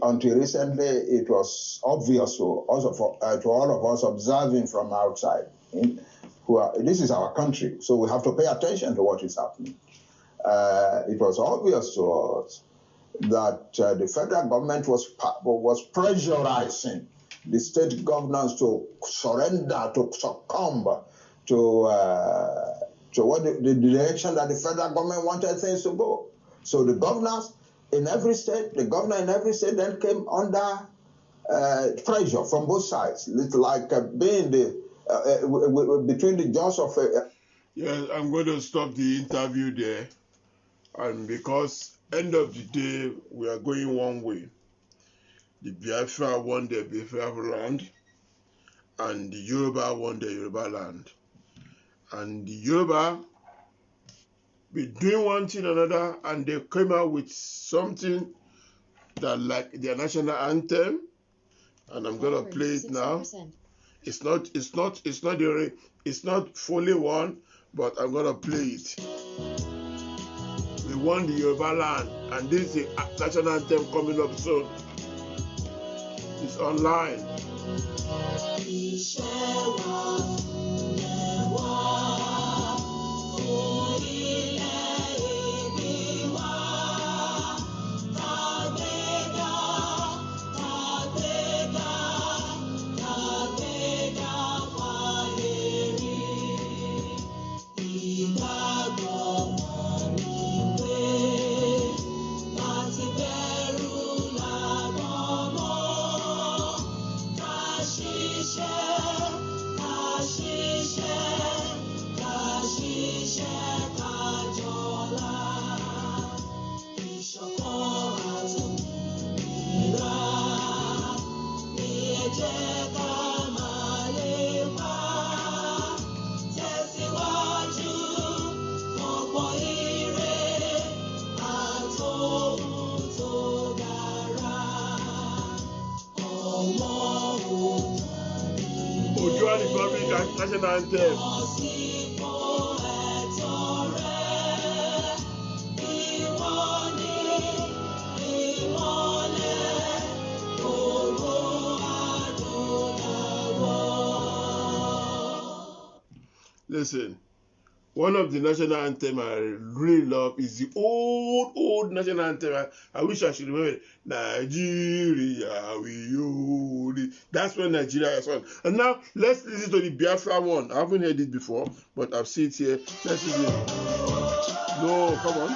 Until recently, it was obvious to all of us observing from outside. This is our country, so we have to pay attention to what is happening. It was obvious to us that the federal government was pressurizing the state governors to surrender, to succumb to what the direction that the federal government wanted things to go. So the governors in every state, the governor in every state then came under pressure from both sides. It's like being between the jaws of Yes, I'm going to stop the interview there. And because end of the day, we are going one way. The Biafra won the Biafra land, and the Yoruba won the Yoruba land. And the Yoruba be doing one thing or another, and they came out with something that like their national anthem, and I'm gonna play it now. It's not fully one, but I'm gonna play it. We won the Yoruba land, and this is the national anthem coming up soon. It's online. National anthem. Listen, one of the national anthem I really love is the old national anthem. I wish I should remember it. Nigeria, we only. That's when Nigeria is on. And now let's listen to the Biafra one. I haven't heard it before, but I've seen it here. Let's listen. No, come on.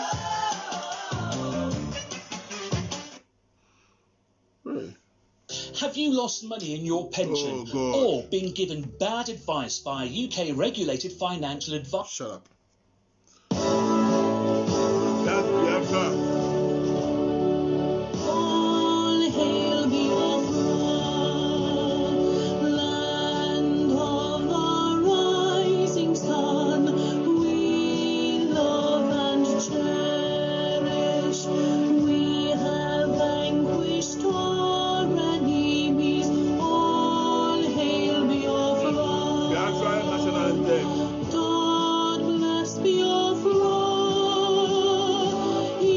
Hey. Have you lost money in your pension or been given bad advice by a UK regulated financial advisor? Shut up. That's Biafra. All hail Biafra, land of the rising sun. We love and cherish. We have vanquished our enemies. All hail Biafra. Biafra national anthem. God bless Biafra. He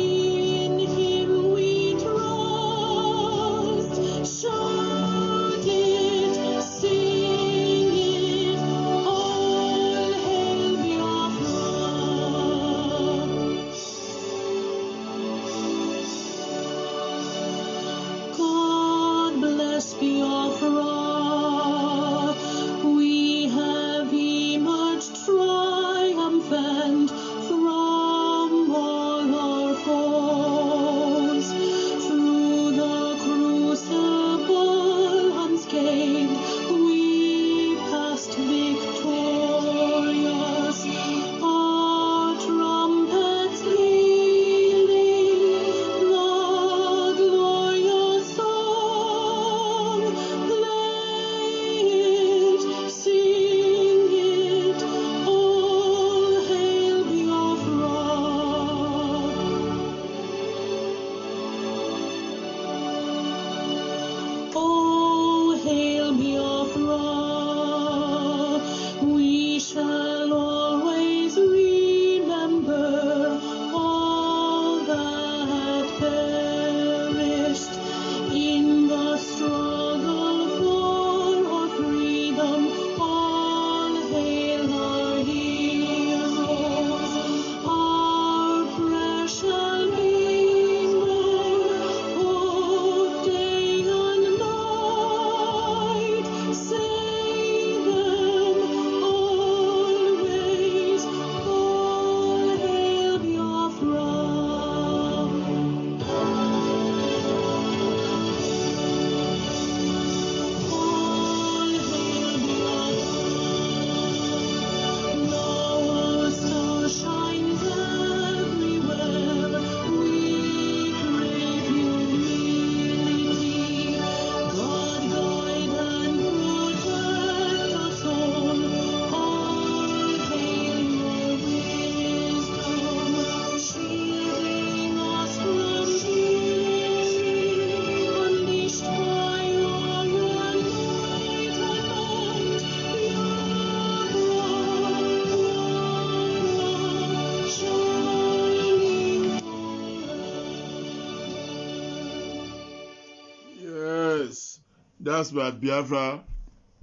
That's my Biafra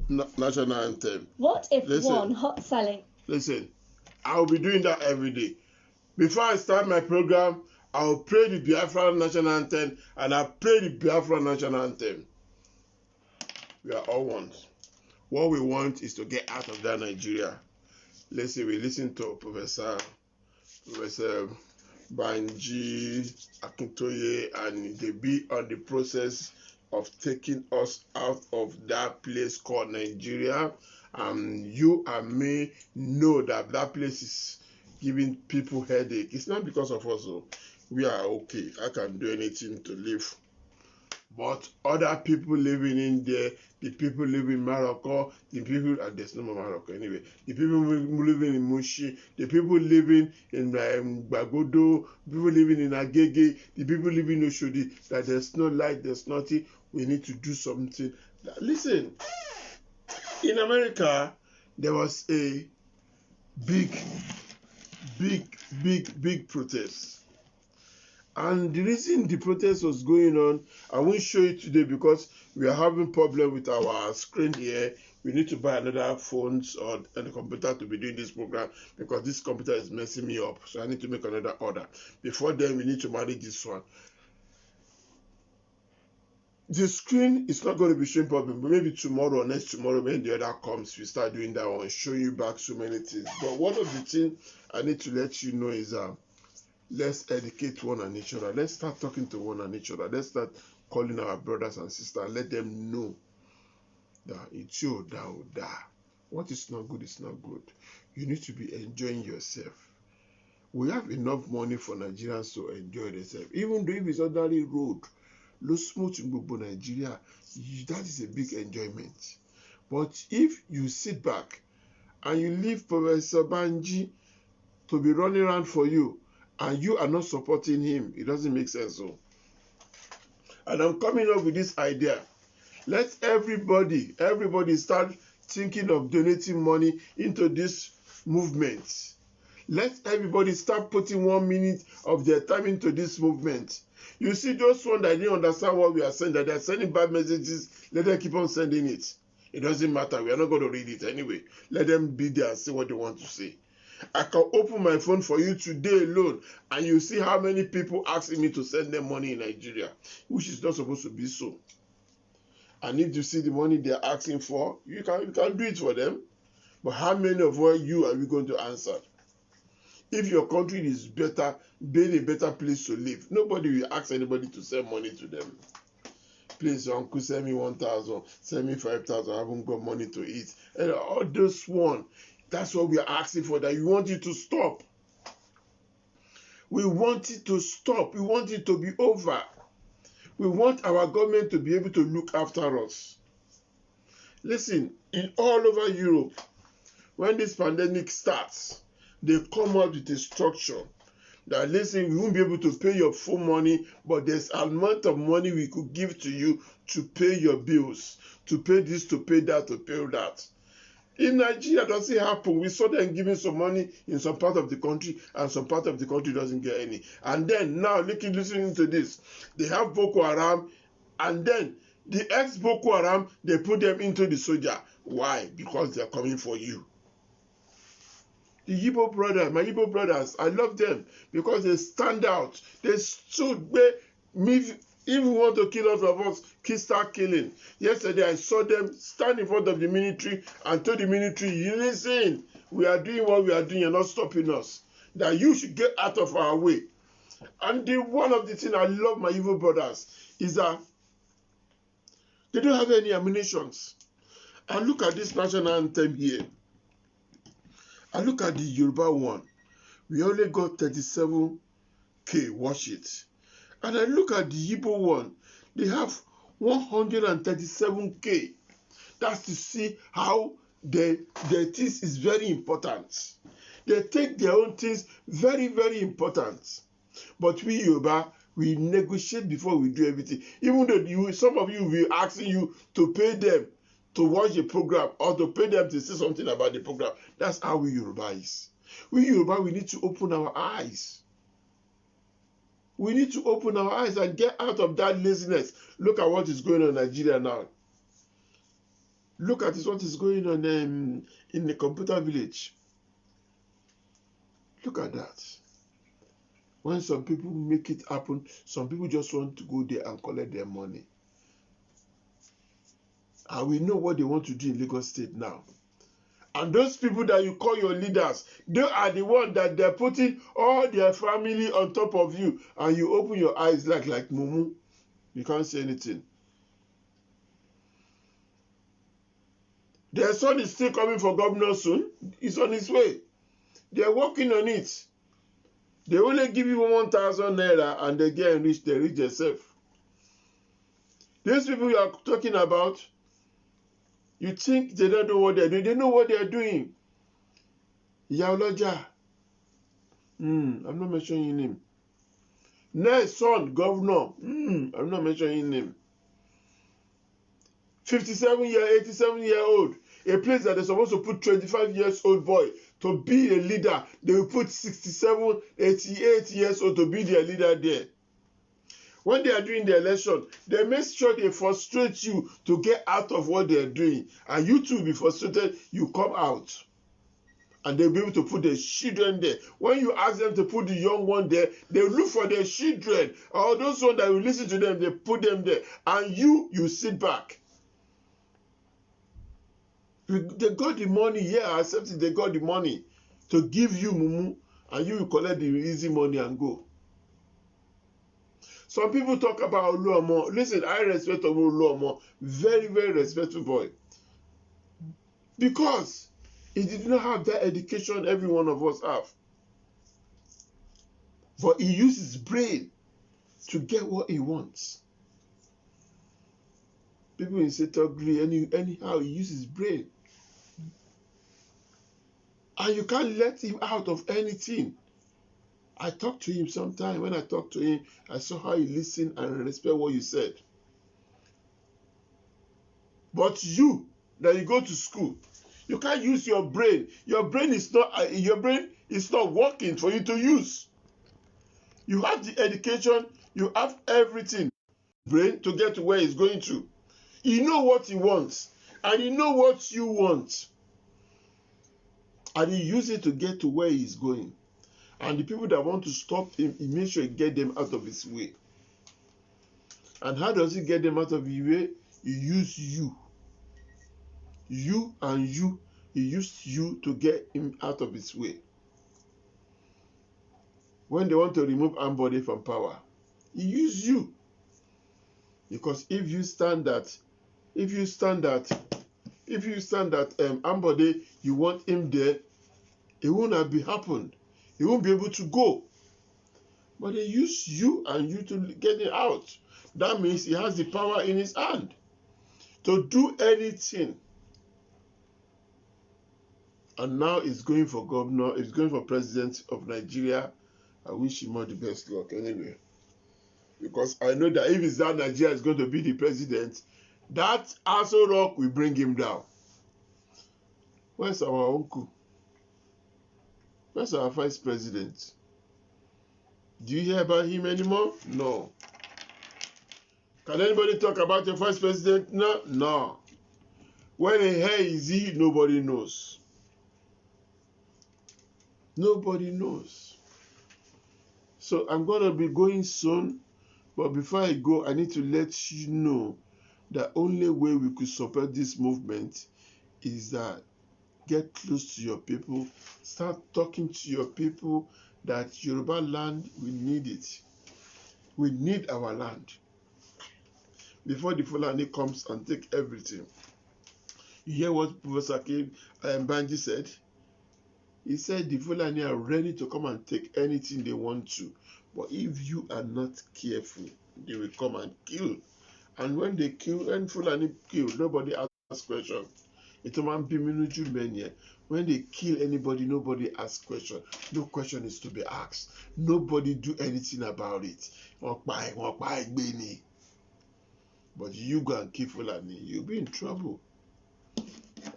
national anthem. What if Listen. one hot selling? Listen, I'll be doing that every day. Before I start my program, I'll pray the Biafra national anthem and I'll pray the Biafra national anthem. We are all one. What we want is to get out of that Nigeria. Let's say we listen to Professor Banji Akintoye, and they be on the process of taking us out of that place called Nigeria. And you and me know that that place is giving people headache. It's not because of us, though. We are okay. I can do anything to live. But other people living in there, the people living in Morocco, the people, there's no more Morocco anyway, the people living in Mushi, the people living in Bagodo, people living in Agege, the people living in Oshodi, that there's no light, there's nothing. We need to do something. Listen, in America, there was a big protest. And the reason the protest was going on, I won't show you today because we are having problem with our screen here. We need to buy another phones or a computer to be doing this program because this computer is messing me up. So I need to make another order. Before then, we need to manage this one. The screen is not going to be showing problem, but maybe tomorrow or next tomorrow when the other comes, we start doing that one, show you back so many things. But one of the things I need to let you know is let's educate one and each other. Let's start talking to one and each other. Let's start calling our brothers and sisters. Let them know that it's you, that what is not good is not good. You need to be enjoying yourself. We have enough money for Nigerians to enjoy themselves. Even though if it's ordinary road, low smooth in Gbogbo Nigeria, that is a big enjoyment. But if you sit back and you leave Professor Banji to be running around for you, and you are not supporting him, it doesn't make sense. So, and I'm coming up with this idea. Let everybody start thinking of donating money into this movement. Let everybody start putting 1 minute of their time into this movement. You see, those ones that didn't understand what we are saying, that they are sending bad messages, let them keep on sending it. It doesn't matter. We are not going to read it anyway. Let them be there and say what they want to say. I can open my phone for you today alone, and you see how many people asking me to send them money in Nigeria, which is not supposed to be so. And if you see the money they are asking for, you can do it for them. But how many of you are we going to answer? If your country is better, being a better place to live, nobody will ask anybody to send money to them. Please, uncle, send me 1,000, send me 5,000, I haven't got money to eat. And all those one. That's what we are asking for, that we want it to stop. We want it to stop. We want it to be over. We want our government to be able to look after us. Listen, in all over Europe, when this pandemic starts, they come up with a structure that, listen, we won't be able to pay your full money, but there's an amount of money we could give to you to pay your bills, to pay this, to pay that, to pay that. In Nigeria, does it happen? We saw them giving some money in some part of the country, and some part of the country doesn't get any. And then now, listening to this, they have Boko Haram, and then the ex-Boko Haram, they put them into the soldier. Why? Because they're coming for you. The Igbo brothers, my Igbo brothers, I love them because they stand out. They stood where if you want to kill us of us, start killing. Yesterday, I saw them stand in front of the military and told the military, you listen, we are doing what we are doing, you're not stopping us. That you should get out of our way. And one of the things I love my evil brothers is that they don't have any ammunitions. And look at this national anthem here. And look at the Yoruba one. We only got 37K, watch it. And I look at the Igbo one, they have 137K. That's to see how their things is very important. They take their own things very, very important. But we Yoruba, we negotiate before we do everything. Even though some of you will be asking you to pay them to watch a program or to pay them to say something about the program. That's how we Yoruba is. We Yoruba, we need to open our eyes. We need to open our eyes and get out of that laziness. Look at what is going on in Nigeria now. Look at this, what is going on in the computer village. Look at that. When some people make it happen, some people just want to go there and collect their money. And we know what they want to do in Lagos State now. And those people that you call your leaders, they are the ones that they're putting all their family on top of you. And you open your eyes like Mumu. You can't say anything. Their son is still coming for governor soon. He's on his way. They're working on it. They only give you 1,000 naira and they get enriched, they reach themselves. These people you are talking about, you think they don't know what they're doing. They know what they're doing. Yaoloja. I'm not mentioning your name. Next son, governor. I'm not mentioning your name. 87-year-old. A place that they're supposed to put 25 years old boy to be a leader. They will put 67, 88 years old to be their leader there. When they are doing the election, they make sure they frustrate you to get out of what they are doing. And you too will be frustrated, you come out. And they'll be able to put their children there. When you ask them to put the young one there, they look for their children. Or those ones that will listen to them, they put them there. And you sit back. They got the money, yeah, I accept it. They got the money to give you mumu, and you will collect the easy money and go. Some people talk about Oluomo. Listen, I respect Oluomo. Very, very respectful boy. Because he did not have that education every one of us have. But he used his brain to get what he wants. People in Setogri, anyhow, he used his brain. And you can't let him out of anything. I talked to him sometime. When I talked to him, I saw how he listened and respect what you said. But you, that you go to school, you can't use your brain. Your brain is not working for you to use. You have the education, you have everything, brain to get to where he's going to. You know what he wants, and you know what you want. And he use it to get to where he's going. And the people that want to stop him, he makes sure he get them out of his way. And how does he get them out of his way? He used you. You and you. He used you to get him out of his way. When they want to remove Ambode from power, he used you. Because if you stand that Ambode, you want him there, it won't have been happened. He won't be able to go. But they use you and you to get it out. That means he has the power in his hand to do anything. And now he's going for governor, he's going for president of Nigeria. I wish him all the best luck anyway. Because I know that if it's that Nigeria is going to be the president, that Aso Rock will bring him down. Where's our uncle? Where's our vice president? Do you hear about him anymore? No. Can anybody talk about your vice president now? No. Where the hell is he? Nobody knows. Nobody knows. So I'm going to be going soon. But before I go, I need to let you know the only way we could support this movement is that get close to your people. Start talking to your people that Yoruba land, we need it. We need our land. Before the Fulani comes and take everything. You hear what Professor Banji said? He said the Fulani are ready to come and take anything they want to. But if you are not careful, they will come and kill. And when they kill, when Fulani kill, nobody asks questions. When they kill anybody, nobody asks questions. No question is to be asked. Nobody do anything about it. But you go and kill Fulani, you'll be in trouble.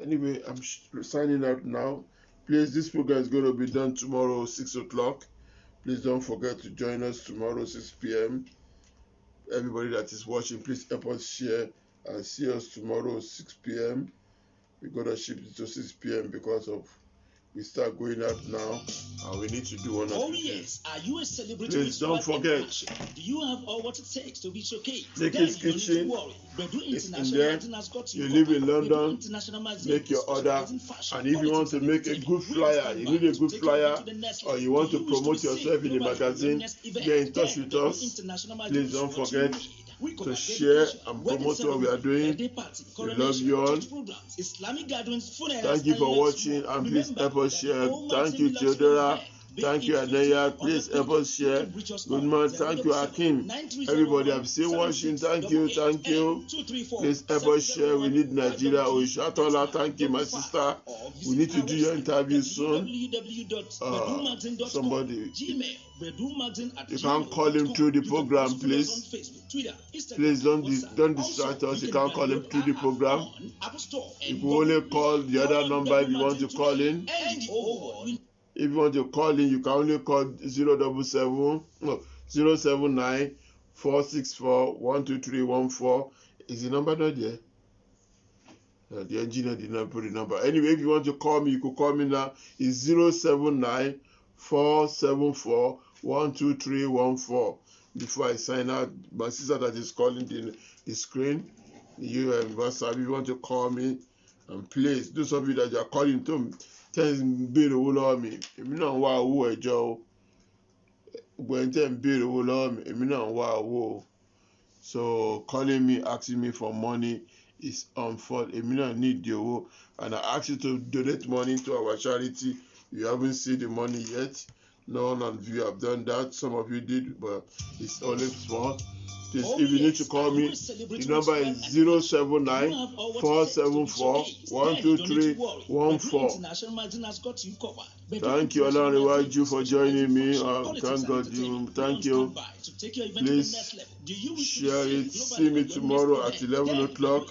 Anyway, I'm signing out now. Please, this program is going to be done tomorrow, 6 o'clock. Please don't forget to join us tomorrow, 6 p.m. Everybody that is watching, please help us share and see us tomorrow, 6 p.m. We're gonna shift it to 6 p.m. because of we start going out now, and we need to do one or two yes, are you a celebrity? Please don't forget. Do you have all what it takes to be showcased? Nick's Kitchen is in there. You live in London, make your order. And if you want to make a good flyer, you need a good flyer, or you want to promote yourself in the magazine, get in touch with us. Please don't forget to share and promote what we are doing. We love you all. Thank you for watching, and please help us share. Thank you, Theodora. Thank you, Aneya. Please help us share. Good morning. Thank you, Akin. Everybody I've seen watching. Thank you. Thank you. Please help us share. We need Nigeria. Oishatola. Thank you, my sister. We need to do your interview soon. Somebody. You can't call him through the program, please. Please don't distract us. You can't call him through the program. You can only call the other number if you want to call in. If you want to call in, you can only call 079 464 12314. Is the number not there? The engineer did not put the number. Anyway, if you want to call me, you could call me now. It's 079 474 12314. Before I sign out, my sister that is calling the screen, you and WhatsApp, if you want to call me, and please do something that you are calling to me. Tell me, be the whole of me. If you don't want who a job, when tell me be the whole of me, if you don't want who. So calling me, asking me for money is unfair. If you don't need the whole, and I ask you to donate money to our charity. You haven't seen the money yet. None of you have done that. Some of you did, but it's only small. Please, if you need to call me, the number is 079 474 12314. Thank you, Olaniwaju, for joining me. Thank God you. Thank you. Please share it. See me tomorrow at 11 o'clock.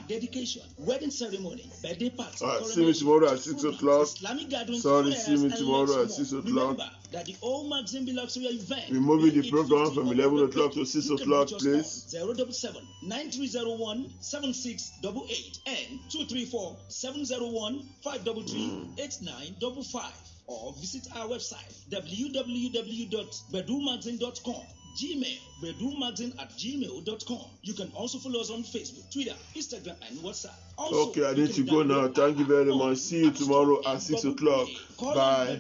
Dedication, wedding ceremony, birthday party. See me tomorrow at 6 o'clock. Sorry, see me tomorrow at 6 o'clock. That the old magazine belongs to your event. We're moving the program from 11 o'clock to 6 o'clock, please. 077-9301-7688 and 234-701-533-8955. Or visit our website www.bedumagazine.com. Gmail, bedumagazine@gmail.com. You can also follow us on Facebook, Twitter, Instagram, and WhatsApp. Also, okay, I need to go now. Thank you very much. See you tomorrow at 6 o'clock. Bye.